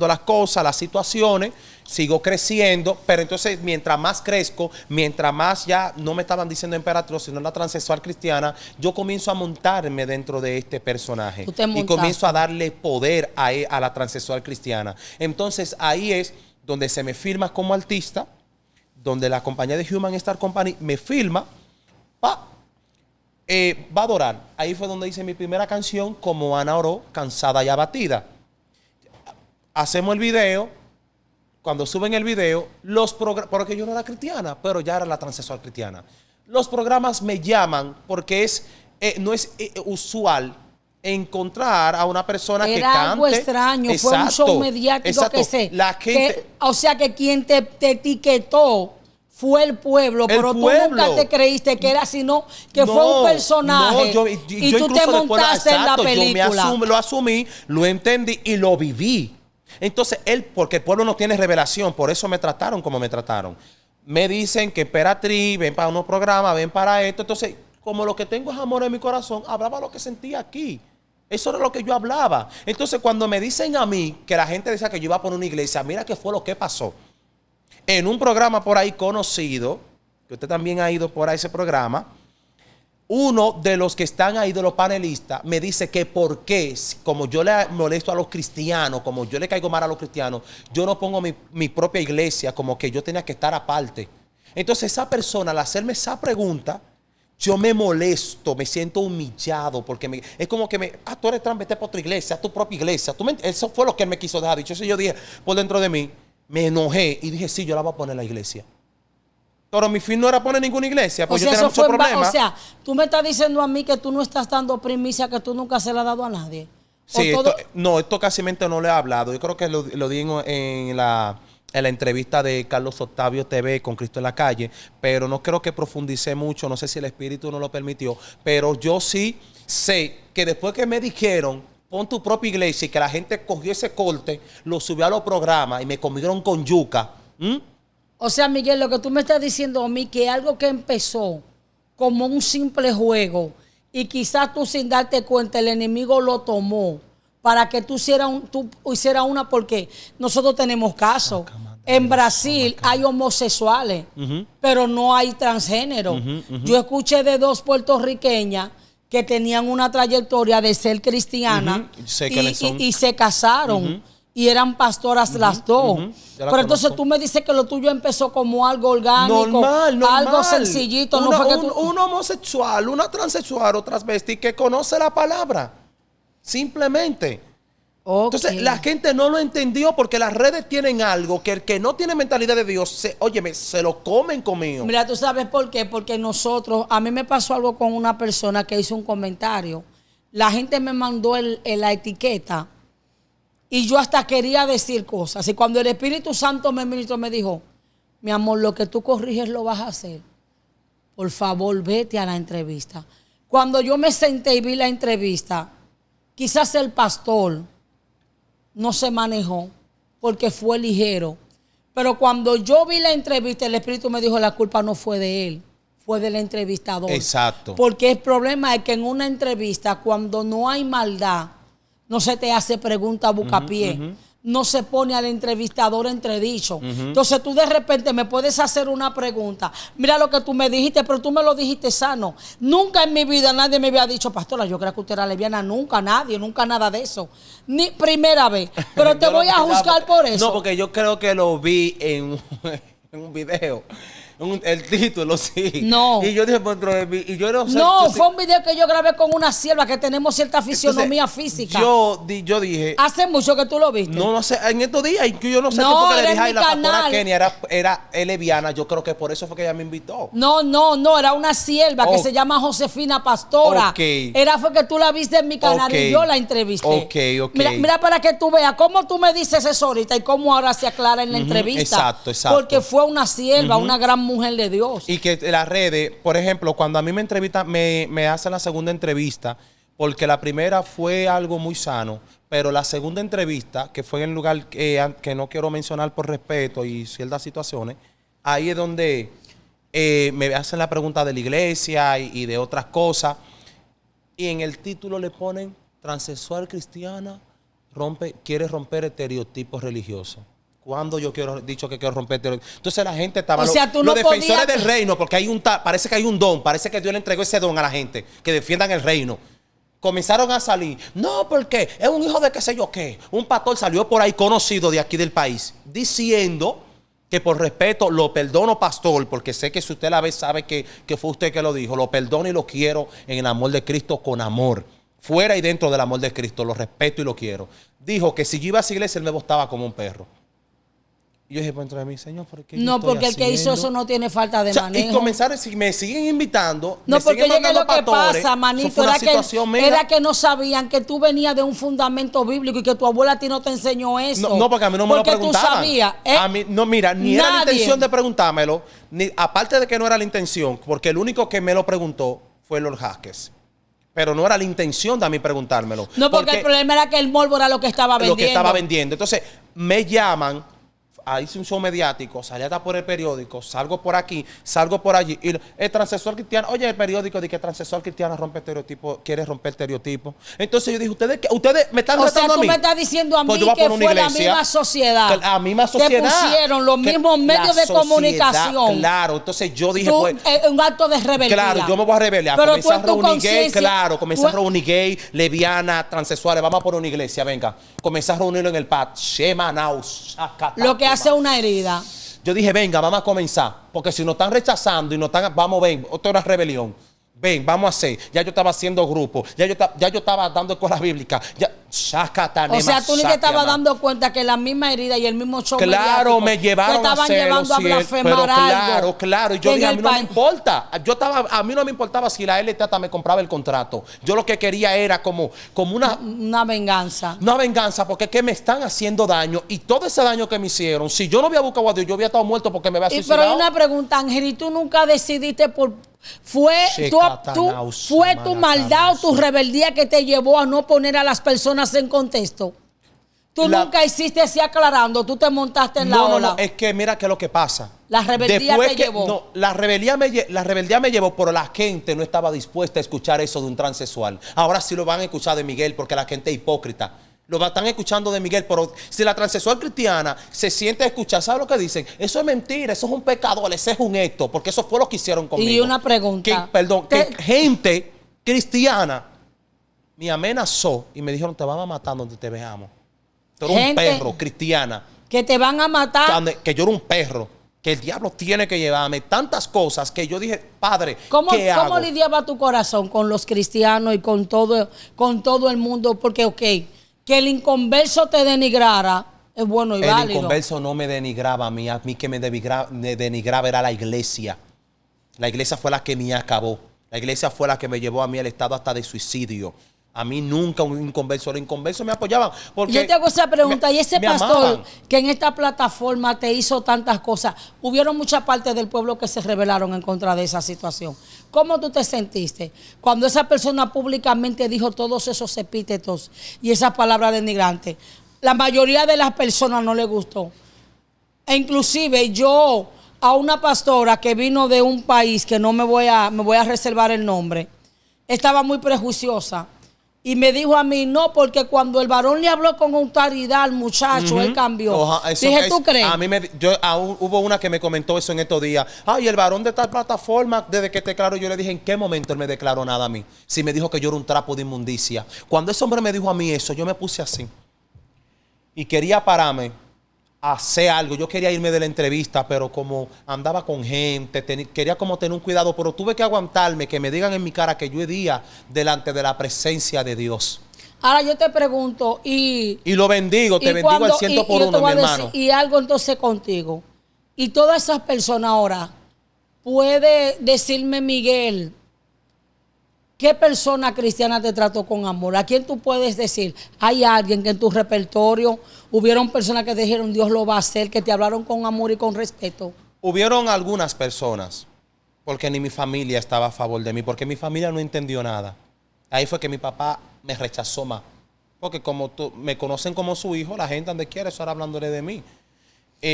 las cosas, las situaciones, sigo creciendo, pero entonces mientras más crezco, mientras más ya no me estaban diciendo emperatriz, sino la transexual cristiana, yo comienzo a montarme dentro de este personaje y comienzo a darle poder a la transexual cristiana. Entonces ahí es donde se me firma como artista, donde la compañía de Human Star Company me firma, va a adorar. Ahí fue donde hice mi primera canción como Ana oró, cansada y abatida. Hacemos el video. Cuando suben el video, porque yo no era cristiana, pero ya era la transexual cristiana. Los programas me llaman porque no es usual encontrar a una persona que cante. Era algo extraño, fue un show mediático que sé. O sea que quien te etiquetó fue el pueblo, pero tú nunca te creíste que era, sino que fue un personaje. Y tú te montaste en la película. Yo lo asumí, lo entendí y lo viví. Entonces, porque el pueblo no tiene revelación, por eso me trataron como me trataron. Me dicen que emperatriz, ven para unos programas, ven para esto. Entonces, como lo que tengo es amor en mi corazón, hablaba lo que sentía aquí. Eso era lo que yo hablaba. Entonces, cuando me dicen a mí que la gente decía que yo iba a poner una iglesia, mira qué fue lo que pasó. En un programa por ahí conocido, que usted también ha ido por ahí ese programa, uno de los que están ahí de los panelistas me dice que por qué, como yo le molesto a los cristianos, como yo le caigo mal a los cristianos, yo no pongo mi propia iglesia, como que yo tenía que estar aparte. Entonces esa persona, al hacerme esa pregunta, yo me molesto, me siento humillado, porque es como que tú eres trans, vete para otra iglesia, a tu propia iglesia. Eso fue lo que él me quiso dejar dicho. Eso yo dije por dentro de mí, me enojé y dije, sí, yo la voy a poner en la iglesia. Pero mi fin no era poner ninguna iglesia, pues O sea, yo tenía muchos problemas. o sea, tú me estás diciendo a mí que tú no estás dando primicia que tú nunca se la has dado a nadie. Sí, O todo- esto casi no le he hablado. Yo creo que lo di en la entrevista de Carlos Octavio TV con Cristo en la calle, pero no creo que profundicé mucho, no sé si el espíritu no lo permitió, pero yo sí sé que después que me dijeron, pon tu propia iglesia y que la gente cogió ese corte, lo subió a los programas y me comieron con yuca. O sea, Miguel, lo que tú me estás diciendo a mí que algo que empezó como un simple juego y quizás tú sin darte cuenta el enemigo lo tomó para que tú hicieras una, porque nosotros tenemos casos. En Brasil hay homosexuales, pero no hay transgénero. Yo escuché de 2 puertorriqueñas que tenían una trayectoria de ser cristiana Sé que y se casaron. Y eran pastoras las dos. Pero entonces tú me dices que lo tuyo empezó como algo orgánico, Normal. algo sencillito. No fue que tú... Un homosexual, una transexual o transvesti que conoce la palabra. Simplemente. Okay. Entonces, la gente no lo entendió porque las redes tienen algo que el que no tiene mentalidad de Dios, se lo comen conmigo. Mira, ¿tú sabes por qué? Porque a mí me pasó algo con una persona que hizo un comentario. La gente me mandó la etiqueta y yo hasta quería decir cosas. Y cuando el Espíritu Santo me ministró, me dijo, mi amor, lo que tú corriges lo vas a hacer. Por favor, vete a la entrevista. Cuando yo me senté y vi la entrevista, quizás el pastor no se manejó porque fue ligero. Pero cuando yo vi la entrevista, el Espíritu me dijo, la culpa no fue de él, fue del entrevistador. Exacto. Porque el problema es que en una entrevista, cuando no hay maldad, no se te hace pregunta a bucapié. No se pone al entrevistador entredicho. Entonces tú de repente me puedes hacer una pregunta. Mira lo que tú me dijiste, pero tú me lo dijiste sano. Nunca en mi vida nadie me había dicho, pastora, yo creo que usted era lesbiana. Nunca, nadie, nunca nada de eso. Ni primera vez. Pero te voy a juzgar por eso. No, porque yo creo que lo vi en un video. El título, sí. No. Y yo dije, y yo no sé. No, fue un video que yo grabé con una sierva que tenemos cierta fisionomía física. Yo dije. Hace mucho que tú lo viste. No sé, en estos días, yo no sé No, qué fue que le era dije, en ay, mi la pastora canal. Kenia era lesbiana. Yo creo que por eso fue que ella me invitó. No, era una sierva que se llama Josefina Pastora. Ok. Fue que tú la viste en mi canal y yo la entrevisté. Ok. Mira para que tú veas cómo tú me dices eso ahorita y cómo ahora se aclara en la entrevista. Exacto. Porque fue una sierva, una gran mujer de Dios. Y que las redes, por ejemplo, cuando a mí me entrevistan, me hacen la segunda entrevista, porque la primera fue algo muy sano, pero la segunda entrevista, que fue en el lugar que no quiero mencionar por respeto y ciertas situaciones, ahí es donde me hacen la pregunta de la iglesia y de otras cosas, y en el título le ponen transexual cristiana, quiere romper estereotipos religiosos. Cuando yo dicho que quiero romper estereotipos. Entonces la gente estaba... O sea, tú los no defensores podías... del reino, porque parece que hay un don, parece que Dios le entregó ese don a la gente, que defiendan el reino. Comenzaron a salir. No, porque es un hijo de qué sé yo qué. Un pastor salió por ahí conocido de aquí del país, diciendo que por respeto lo perdono, pastor, porque sé que si usted la ve sabe que fue usted que lo dijo. Lo perdono y lo quiero en el amor de Cristo con amor. Fuera y dentro del amor de Cristo, lo respeto y lo quiero. Dijo que si yo iba a esa iglesia, él me botaba como un perro. Y yo dije, pues entre mí, Señor, ¿por qué No, porque el que hizo eso no tiene falta de manejo. Y comenzaron, si me siguen invitando, no, me porque siguen llegué lo que pastores, pasa, manito, eso fue una situación, era que no sabían que tú venías de un fundamento bíblico y que tu abuela a ti no te enseñó eso. No, porque a mí no me lo preguntaban. Porque tú sabías. A mí, no, mira, ni era la intención de preguntármelo, ni aparte de que no era la intención, porque el único que me lo preguntó fue Lord Jaques. Pero no era la intención de a mí preguntármelo. No, porque el problema era que el morbo era lo que estaba vendiendo. Lo que estaba vendiendo. Entonces, me llaman, hice un show mediático, salí hasta por el periódico, salgo por aquí, salgo por allí. Y el transexual cristiano, oye, el periódico dice que el transexual cristiano quiere romper estereotipos. Entonces yo dije, ¿ustedes me están retando a mí? O sea, tú me estás diciendo a mí pues que fue la misma sociedad. La misma sociedad. Te pusieron los mismos medios de comunicación. Claro, entonces yo dije, pues... un acto de rebeldía. Claro, yo me voy a rebeliar. Pero comencé a reunir gay, claro, comencé a reunir gay, lesbianas, transexuales. Vamos a poner una iglesia, venga. Comencé a reunirlo en el PAT. Shema Naus. Lo que hace una herida. Yo dije, venga, vamos a comenzar. Porque si nos están rechazando y nos están... Vamos, ven, otra una rebelión. Ven, vamos a hacer. Ya yo estaba haciendo grupos. Ya yo estaba dando escuela bíblica. Ya, O sea, tú ni te estabas dando cuenta que la misma herida y el mismo show claro, me llevaron te estaban llevando a blasfemar algo. Claro. Y yo dije, a mí no me importa. A mí no me importaba si la LTA me compraba el contrato. Yo lo que quería era como una venganza. Una venganza, porque es que me están haciendo daño. Y todo ese daño que me hicieron, si yo no había buscado a Dios, yo había estado muerto porque me había suicidado. Pero hay una pregunta, Ángel, ¿y tú nunca decidiste fue tu maldad o tu rebeldía que te llevó a no poner a las personas en contexto? Tú nunca hiciste así aclarando, tú te montaste en la ola. No, es que mira qué es lo que pasa. La rebeldía te llevó. No, la rebeldía me llevó, pero la gente no estaba dispuesta a escuchar eso de un transexual. Ahora sí lo van a escuchar de Miguel porque la gente es hipócrita. Lo están escuchando de Miguel, pero si la transexual cristiana se siente a escuchar, ¿sabe lo que dicen? Eso es mentira, eso es un pecador, ese es un esto, porque eso fue lo que hicieron conmigo. Y una pregunta. Que gente cristiana me amenazó y me dijeron, te van a matar donde te veamos. Tú eres un perro, cristiana. Que te van a matar. Que yo era un perro, que el diablo tiene que llevarme. Tantas cosas que yo dije, Padre, ¿qué hago? ¿Cómo lidiaba tu corazón con los cristianos y con todo el mundo? Porque, que el inconverso te denigrara es bueno y válido. El inconverso no me denigraba a mí que me denigraba era la iglesia. La iglesia fue la que me acabó. La iglesia fue la que me llevó a mí al estado hasta de suicidio. A mí nunca un inconverso, los inconversos me apoyaban. Porque yo te hago esa pregunta, y ese pastor que en esta plataforma te hizo tantas cosas, hubieron muchas partes del pueblo que se rebelaron en contra de esa situación. ¿Cómo tú te sentiste cuando esa persona públicamente dijo todos esos epítetos y esas palabras denigrantes? La mayoría de las personas no les gustó. E inclusive yo, a una pastora que vino de un país que no me voy a reservar el nombre, estaba muy prejuiciosa. Y me dijo a mí, no, porque cuando el varón le habló con autoridad al muchacho, él cambió. Dije, ¿tú crees? Hubo una que me comentó eso en estos días. Ay, el varón de tal plataforma, desde que te declaró, yo le dije, ¿en qué momento él me declaró nada a mí? Si me dijo que yo era un trapo de inmundicia. Cuando ese hombre me dijo a mí eso, yo me puse así. Y quería pararme a hacer algo. Yo quería irme de la entrevista, pero como andaba con gente, quería como tener un cuidado, pero tuve que aguantarme, que me digan en mi cara que yo he día delante de la presencia de Dios. Ahora yo te pregunto, y lo bendigo, te bendigo al 100 por uno, mi hermano. Y algo entonces contigo. Y todas esas personas ahora, puede decirme, Miguel, ¿qué persona cristiana te trató con amor? ¿A quién tú puedes decir? Hay alguien que en tu repertorio hubieron personas que te dijeron Dios lo va a hacer, que te hablaron con amor y con respeto. Hubieron algunas personas, porque ni mi familia estaba a favor de mí, porque mi familia no entendió nada. Ahí fue que mi papá me rechazó más. Porque como me conocen como su hijo, la gente donde quiera estar hablándole de mí.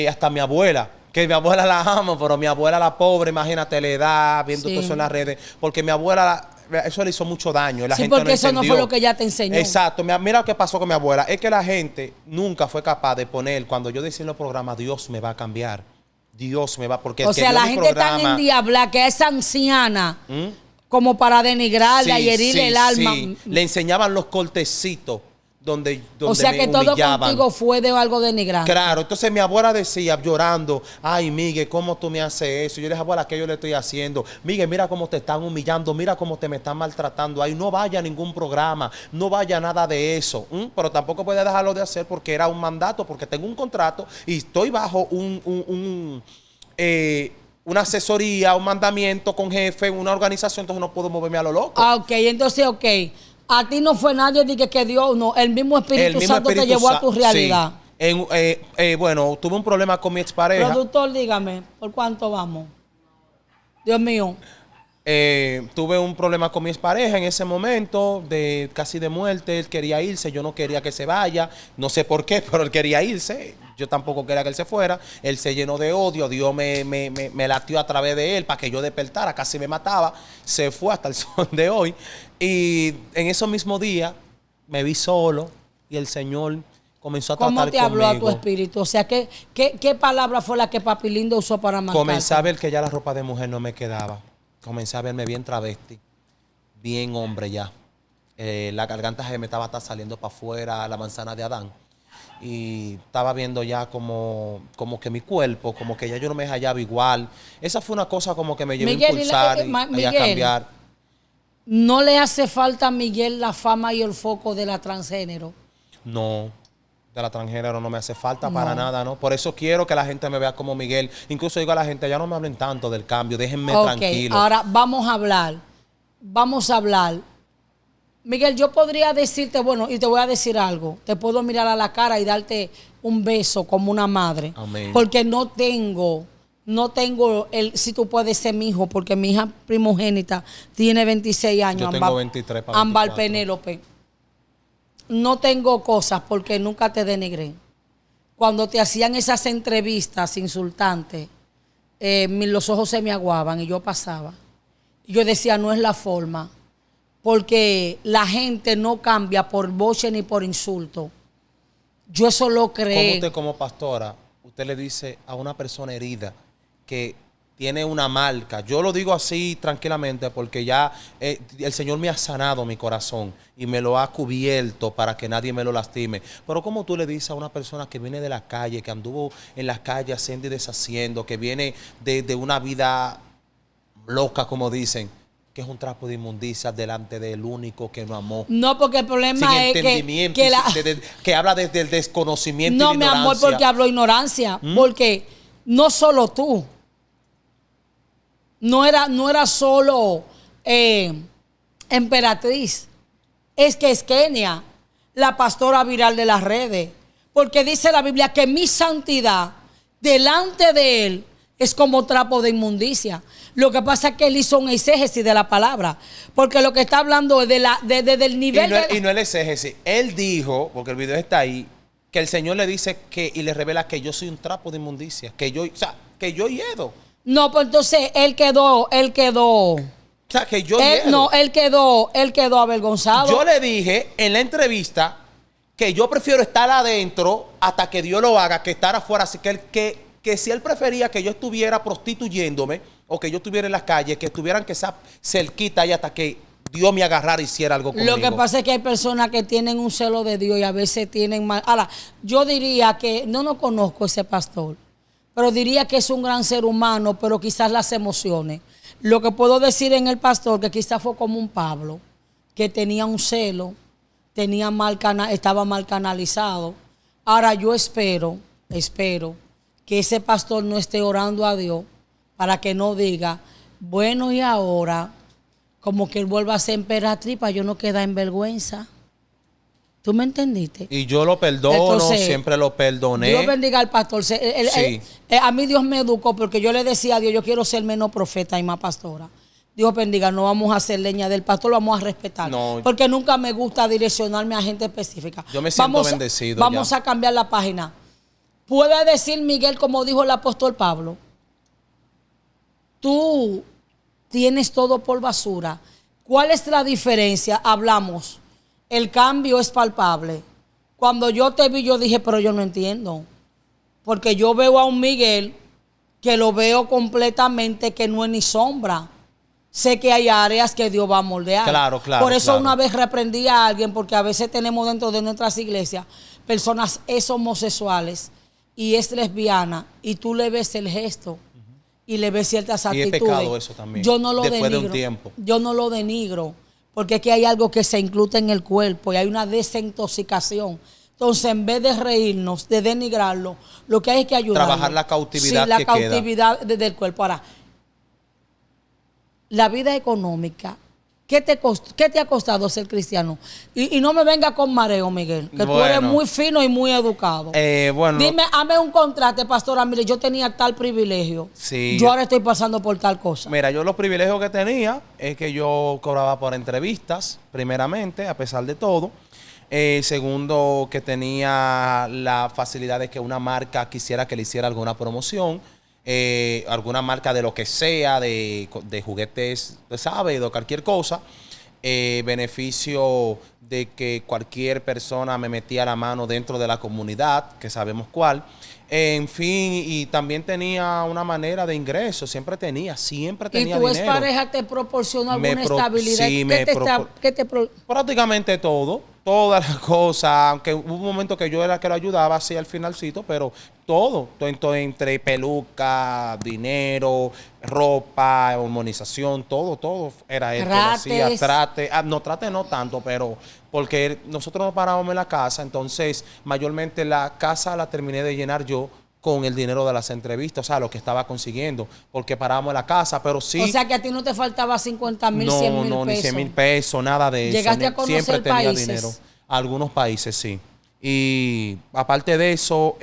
Hasta mi abuela, que mi abuela la amo, pero mi abuela la pobre, imagínate la edad, viendo todo eso en las redes, porque mi abuela... Eso le hizo mucho daño. La gente porque eso no fue lo que ella te enseñó. Exacto. Mira lo que pasó con mi abuela. Es que la gente nunca fue capaz de poner, cuando yo decía en los programas, Dios me va a cambiar. Dios me va, porque... O sea, la gente tan endiablada que es anciana, como para denigrarla y herirle el alma. Sí. Le enseñaban los cortecitos donde o sea que todo contigo fue de algo denigrante. Claro, entonces mi abuela decía llorando, ay Miguel, ¿cómo tú me haces eso? Yo le dije, abuela, ¿qué yo le estoy haciendo? Miguel, mira cómo te están humillando, mira cómo me están maltratando. Ay, no vaya a ningún programa, no vaya a nada de eso. Pero tampoco puede dejarlo de hacer porque era un mandato, porque tengo un contrato y estoy bajo una asesoría, un mandamiento con jefe, una organización, entonces no puedo moverme a lo loco. Entonces, a ti no fue nadie que Dios, no, el mismo Espíritu Santo te llevó a tu realidad. Sí. Bueno, tuve un problema con mi expareja. Productor, dígame, ¿por cuánto vamos? Dios mío. Tuve un problema con mi expareja en ese momento, casi de muerte. Él quería irse, yo no quería que se vaya. No sé por qué, pero él quería irse. Yo tampoco quería que él se fuera. Él se llenó de odio. Dios me latió a través de él para que yo despertara. Casi me mataba. Se fue hasta el sol de hoy. Y en esos mismos días me vi solo y el Señor comenzó a tratar conmigo. ¿Cómo te habló a tu espíritu? O sea, ¿qué palabra fue la que Papi Lindo usó para marcarte? Comencé a ver que ya la ropa de mujer no me quedaba. Comencé a verme bien travesti, bien hombre ya. La garganta se me estaba hasta saliendo para afuera, la manzana de Adán. Y estaba viendo ya como que mi cuerpo, como que ya yo no me hallaba igual. Esa fue una cosa como que me llevó a impulsar y a cambiar. ¿No le hace falta a Miguel la fama y el foco de la transgénero? No, de la extranjera no me hace falta para nada, ¿no? Por eso quiero que la gente me vea como Miguel. Incluso digo a la gente, ya no me hablen tanto del cambio, déjenme tranquilo. Ahora vamos a hablar. Miguel, yo podría decirte, bueno, y te voy a decir algo. Te puedo mirar a la cara y darte un beso como una madre. Amén. Porque no tengo si tú puedes ser mi hijo, porque mi hija primogénita tiene 26 años. Yo tengo 23 para Ámbar 24. Penélope. No tengo cosas porque nunca te denigré. Cuando te hacían esas entrevistas insultantes, los ojos se me aguaban y yo pasaba. Yo decía, no es la forma, porque la gente no cambia por boche ni por insulto. Yo eso lo creo. ¿Cómo usted como pastora, usted le dice a una persona herida que tiene una marca? Yo lo digo así tranquilamente porque ya el Señor me ha sanado mi corazón y me lo ha cubierto para que nadie me lo lastime. Pero ¿cómo tú le dices a una persona que viene de la calle, que anduvo en las calles haciendo y deshaciendo, que viene de una vida loca, como dicen, que es un trapo de inmundicia delante del único que nos amó? No, porque el problema Sin es entendimiento, que habla desde el desconocimiento y no, la mi ignorancia. amor, porque hablo ignorancia. Porque no solo tú. No era solo Emperatriz. Es que es Kenia, la pastora viral de las redes. Porque dice la Biblia que mi santidad delante de él es como trapo de inmundicia. Lo que pasa es que él hizo un exégesis de la palabra. Porque lo que está hablando es del nivel y no el exégesis. Él dijo, porque el video está ahí, que el Señor le dice que y le revela que yo soy un trapo de inmundicia. Que yo hiedo. No, pues entonces él quedó. O sea, que yo hiedo. No, él quedó avergonzado. Yo le dije en la entrevista que yo prefiero estar adentro hasta que Dios lo haga que estar afuera. Así que si él prefería que yo estuviera prostituyéndome o que yo estuviera en las calles, que estuvieran que esa cerquita ahí hasta que Dios me agarrara y hiciera algo conmigo. Lo que pasa es que hay personas que tienen un celo de Dios y a veces tienen mal. Ahora, yo diría que no conozco a ese pastor, pero diría que es un gran ser humano, pero quizás las emociones. Lo que puedo decir en el pastor, que quizás fue como un Pablo, que tenía un celo, estaba mal canalizado. Ahora yo espero que ese pastor no esté orando a Dios para que no diga, bueno, y ahora, como que él vuelva a ser emperatriz para yo no quedar en vergüenza. ¿Tú me entendiste? Y yo lo perdono, entonces, siempre lo perdoné. Dios bendiga al pastor. Sí. A mí Dios me educó porque yo le decía a Dios, yo quiero ser menos profeta y más pastora. Dios bendiga, no vamos a hacer leña del pastor, lo vamos a respetar. No, porque nunca me gusta direccionarme a gente específica. Yo me siento bendecido. Vamos a cambiar la página. ¿Puede decir Miguel, como dijo el apóstol Pablo? Tú tienes todo por basura. ¿Cuál es la diferencia? Hablamos. El cambio es palpable. Cuando yo te vi, yo dije, pero yo no entiendo. Porque yo veo a un Miguel que lo veo completamente que no es ni sombra. Sé que hay áreas que Dios va a moldear. Claro. Por eso una vez reprendí a alguien, porque a veces tenemos dentro de nuestras iglesias personas homosexuales y es lesbiana y tú le ves el gesto y le ves ciertas actitudes. Y es pecado eso también. Yo no lo después denigro. De un tiempo. Yo no lo denigro. Porque es que hay algo que se incluye en el cuerpo y hay una desintoxicación. Entonces, en vez de reírnos, de denigrarlo, lo que hay es que ayudar. Trabajar la cautividad. Sí, la cautividad del cuerpo. Ahora, la vida económica, ¿qué te ha costado ser cristiano? Y no me venga con mareo, Miguel, que tú eres muy fino y muy educado. Dime, hazme un contrato, pastora, mire, yo tenía tal privilegio. Sí. Yo ahora estoy pasando por tal cosa. Mira, yo los privilegios que tenía es que yo cobraba por entrevistas, primeramente, a pesar de todo. Segundo, que tenía la facilidad de que una marca quisiera que le hiciera alguna promoción. Alguna marca de lo que sea, de juguetes, ¿sabes? De cualquier cosa. Beneficio de que cualquier persona me metía la mano dentro de la comunidad, que sabemos cuál. En fin, y también tenía una manera de ingreso, siempre tenía dinero. ¿Y tu expareja te proporcionó alguna estabilidad? Sí, prácticamente todo todas las cosas, aunque hubo un momento que yo era el que lo ayudaba así al finalcito, pero todo entre peluca, dinero, ropa, hormonización, todo era él que lo hacía. Trate no tanto, pero porque nosotros nos parábamos en la casa, entonces mayormente la casa la terminé de llenar yo con el dinero de las entrevistas, o sea, lo que estaba consiguiendo, porque parábamos en la casa, pero sí. O sea, que a ti no te faltaba 50,000, 100,000 pesos. No, ni 100,000 pesos, nada de eso. ¿Llegaste a conocer siempre tenía países? dinero. Algunos países, sí. Y aparte de eso,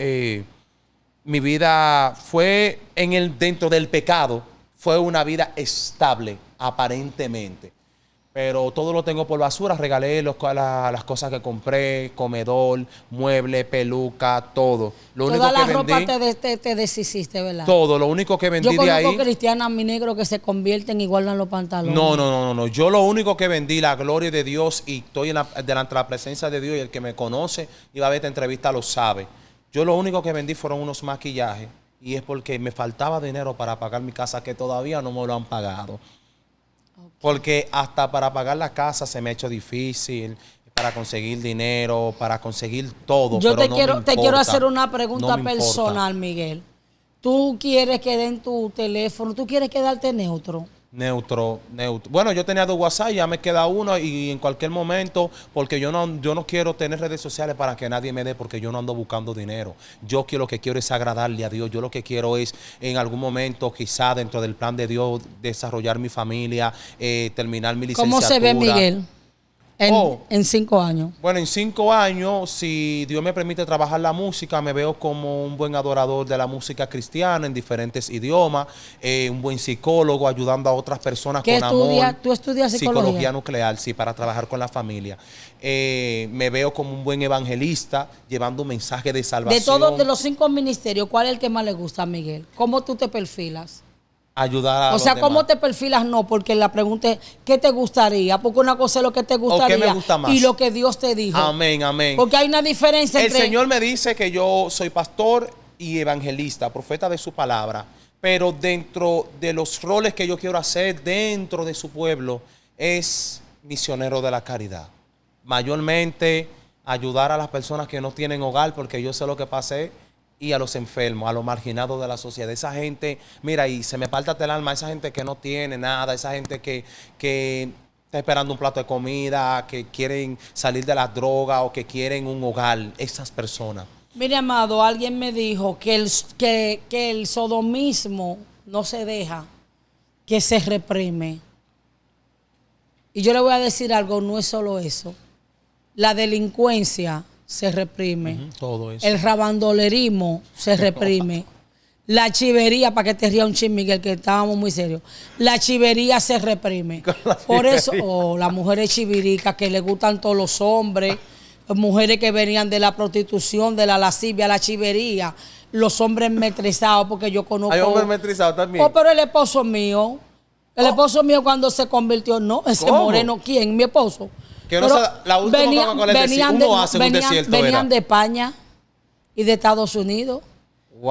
mi vida fue dentro del pecado, fue una vida estable, aparentemente. Pero todo lo tengo por basura. Regalé las cosas que compré, comedor, mueble, peluca, todo. Toda la ropa te deshiciste, ¿verdad? Todo. Lo único que vendí de ahí. Yo conozco cristianas, mi negro, que se convierten y guardan los pantalones. No. Yo lo único que vendí, la gloria de Dios, y estoy delante de la presencia de Dios, y el que me conoce y va a ver esta entrevista lo sabe. Yo lo único que vendí fueron unos maquillajes, y es porque me faltaba dinero para pagar mi casa, que todavía no me lo han pagado. Porque hasta para pagar la casa se me ha hecho difícil, para conseguir dinero, para conseguir todo. Yo te quiero hacer una pregunta personal, Miguel. ¿Tú quieres que den tu teléfono? ¿Tú quieres quedarte neutro? Neutro. Bueno, yo tenía 2 WhatsApp, ya me queda uno, y en cualquier momento, porque yo no quiero tener redes sociales para que nadie me dé, porque yo no ando buscando dinero. Yo lo que quiero es agradarle a Dios. Yo lo que quiero es, en algún momento, quizá dentro del plan de Dios, desarrollar mi familia, terminar mi licenciatura. ¿Cómo se ve Miguel en 5 años? Bueno, en 5 años, si Dios me permite trabajar la música, me veo como un buen adorador de la música cristiana en diferentes idiomas, un buen psicólogo ayudando a otras personas con amor. ¿Tú estudias psicología? Psicología nuclear, sí, para trabajar con la familia. Me veo como un buen evangelista, llevando un mensaje de salvación. De los 5 ministerios, ¿cuál es el que más le gusta a Miguel? ¿Cómo tú te perfilas? Ayudar a los demás. ¿Cómo te perfilas? No, porque la pregunta es, ¿qué te gustaría? Porque una cosa es lo que te gustaría, ¿o qué me gusta más? Y lo que Dios te dijo. Amén. Porque hay una diferencia entre... El Señor me dice que yo soy pastor y evangelista, profeta de su palabra, pero dentro de los roles que yo quiero hacer dentro de su pueblo es misionero de la caridad. Mayormente ayudar a las personas que no tienen hogar, porque yo sé lo que pasé, y a los enfermos, a los marginados de la sociedad. Esa gente, mira, y se me parte el alma, esa gente que no tiene nada, esa gente que está esperando un plato de comida, que quieren salir de las drogas o que quieren un hogar, esas personas. Mire, amado, alguien me dijo que el sodomismo no se deja, que se reprime. Y yo le voy a decir algo, no es solo eso. La delincuencia se reprime. Todo eso. El rabandolerismo se reprime. La chivería, para que te ría un chin, Miguel, que estábamos muy serios. La chivería se reprime. Por eso, las mujeres chiviricas que le gustan todos los hombres, mujeres que venían de la prostitución, de la lascivia, la chivería, los hombres metrizados, porque yo conozco. ¿Hay hombres metrizados también? Pero el esposo mío. El esposo mío cuando se convirtió, no, ese moreno, ¿quién? Mi esposo. Que no la última venían de España y de Estados Unidos.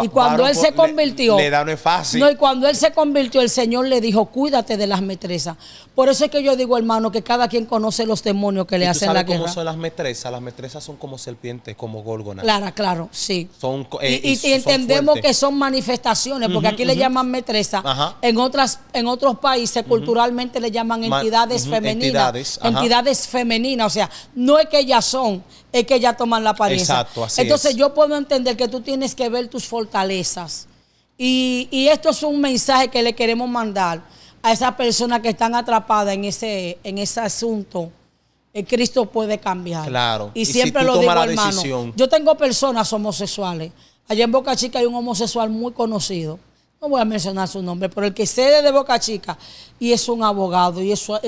Y cuando él se convirtió, le da no es fácil. No, y cuando él se convirtió, el Señor le dijo, cuídate de las metresas. Por eso es que yo digo, hermano, que cada quien conoce los demonios que le hacen la guerra. ¿Cómo son las metresas? Las metresas son como serpientes, como górgonas. Claro, sí. Y entendemos que son manifestaciones, porque aquí le llaman metresa. En otros países culturalmente le llaman entidades femeninas. Entidades femeninas, o sea, no es que ellas son, es que ellas toman la apariencia. Exacto, así Entonces es. Yo puedo entender que tú tienes que ver tus fortalezas. Y esto es un mensaje que le queremos mandar a esas personas que están atrapadas en ese asunto. Cristo puede cambiar. Claro. Y siempre si lo digo, decisión. hermano. Yo tengo personas homosexuales. Allá en Boca Chica hay un homosexual muy conocido. No voy a mencionar su nombre, pero el que sé de Boca Chica y es un abogado, y eso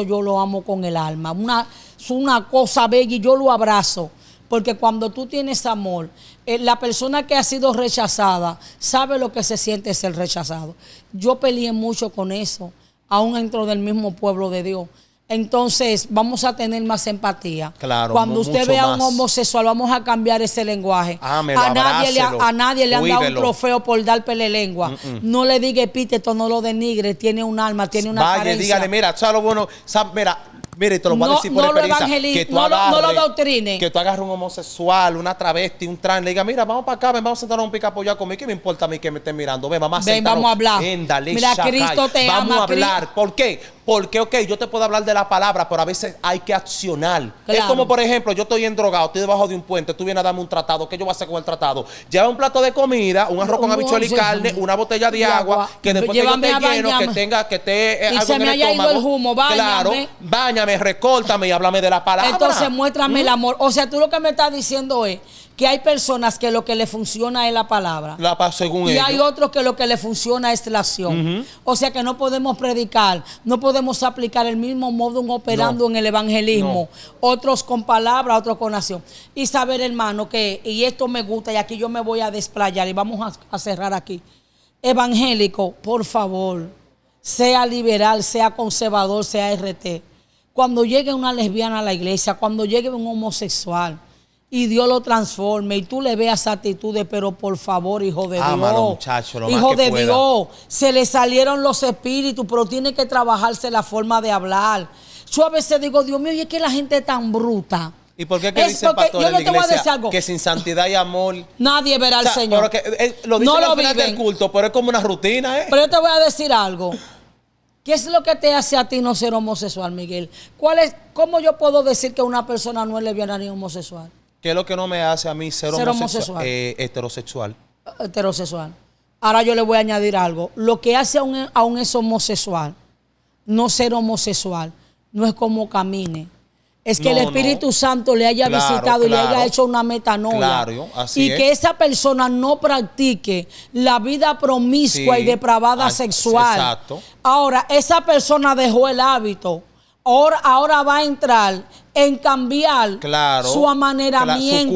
yo lo amo con el alma. Es una cosa bella y yo lo abrazo. Porque cuando tú tienes amor, la persona que ha sido rechazada sabe lo que se siente ser rechazado. Yo peleé mucho con eso, aún dentro del mismo pueblo de Dios. Entonces, vamos a tener más empatía. Claro, cuando usted vea a un homosexual, vamos a cambiar ese lenguaje. A nadie le han dado un trofeo por dar pele lengua. No le diga epíteto, no lo denigre, tiene un alma, tiene una carencia. Dígale, mira, ¿sabes lo bueno? Mira, Mire, te lo voy a decir por experiencia. Que tú no lo doctrine. Que tú agarres un homosexual, una travesti, un trans, le digas, mira, vamos para acá, ven, vamos a sentarnos un picapolla conmigo. ¿Qué me importa a mí que me estén mirando? Ven, vamos a sentarnos. Vamos a hablar. Ven, dale, mira, Cristo te ama. Vamos a hablar. ¿Por qué? Porque, ok, yo te puedo hablar de la palabra, pero a veces hay que accionar. Claro. Es como, por ejemplo, yo estoy endrogado, estoy debajo de un puente, tú vienes a darme un tratado. ¿Qué yo voy a hacer con el tratado? Lleva un plato de comida, un arroz con habichuela y carne, una botella de agua, que después que yo te lleno, que esté algo en el estómago. El humo, claro, báñame, recórtame y háblame de la palabra. Entonces, muéstrame el amor. O sea, tú lo que me estás diciendo es que hay personas que lo que le funciona es la palabra. Según y ellos. hay otros que lo que le funciona es la acción. O sea que no podemos predicar, no podemos aplicar el mismo modum operando en el evangelismo. Otros con palabra, otros con acción. Y saber, hermano, que, y esto me gusta, y aquí yo me voy a desplayar y vamos a cerrar aquí. Evangélico, por favor, sea liberal, sea conservador, sea RT. Cuando llegue una lesbiana a la iglesia, cuando llegue un homosexual, y Dios lo transforme y tú le veas actitudes, pero por favor, hijo de Dios, muchacho, lo hijo más que de pueda. Dios, se le salieron los espíritus, pero tiene que trabajarse la forma de hablar. Yo a veces digo, Dios mío, y es que la gente es tan bruta. ¿Y por qué que dice el pastor en la iglesia que sin santidad y amor nadie verá al Señor? Lo dicen al final del culto, pero es como una rutina, ¿eh? Pero yo te voy a decir algo. ¿Qué es lo que te hace a ti no ser homosexual, Miguel? ¿Cómo yo puedo decir que una persona no es lesbiana ni homosexual? ¿Qué es lo que no me hace a mí ser homosexual? Heterosexual. Heterosexual. Ahora yo le voy a añadir algo. Lo que hace a un es homosexual, no ser homosexual, no es como camine. Es que el Espíritu Santo le haya visitado y le haya hecho una metanoia. Claro, así es. Que esa persona no practique la vida promiscua y depravada sexual. Exacto. Ahora, esa persona dejó el hábito. Ahora va a entrar en cambiar su amaneramiento,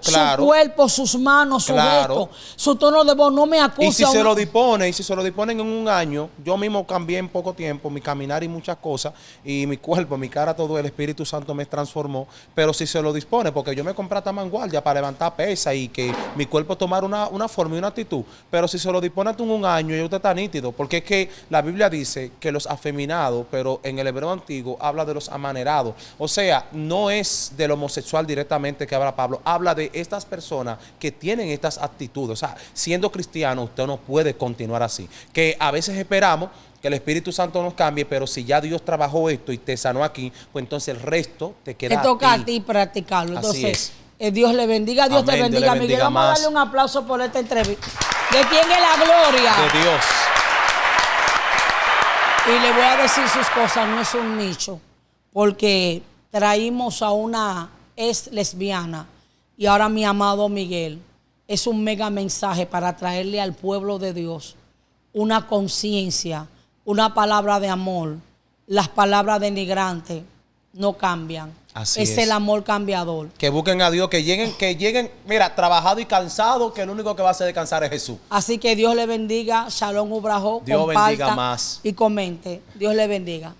su cuerpo, sus manos, su gesto, su tono de voz. No me acusa. Y si se lo disponen en un año, yo mismo cambié en poco tiempo mi caminar y muchas cosas, y mi cuerpo, mi cara, todo el Espíritu Santo me transformó. Pero si se lo dispone, porque yo me compré hasta manguardia para levantar pesa y que mi cuerpo tomara una forma y una actitud. Pero si se lo dispone en un año, ya usted está nítido, porque es que la Biblia dice que los afeminados, pero en el hebreo antiguo habla de los amanerados. O sea, no es del homosexual directamente que habla Pablo, habla de estas personas que tienen estas actitudes. O sea, siendo cristiano, usted no puede continuar así. Que a veces esperamos que el Espíritu Santo nos cambie, pero si ya Dios trabajó esto y te sanó aquí, pues entonces el resto te queda te toca a ti practicarlo. Entonces, Dios le bendiga, Dios te bendiga, Miguel. Vamos a darle un aplauso por esta entrevista. ¿De quién es la gloria? De Dios. Y le voy a decir sus cosas, no es un nicho, porque traímos a una ex lesbiana y ahora mi amado Miguel es un mega mensaje para traerle al pueblo de Dios una conciencia, una palabra de amor. Las palabras denigrantes no cambian. Así es el amor cambiador. Que busquen a Dios, que lleguen, mira, trabajado y cansado, que el único que va a hacer descansar es Jesús. Así que Dios le bendiga. Shalom Ubrajo. Dios bendiga más. Y comente. Dios le bendiga.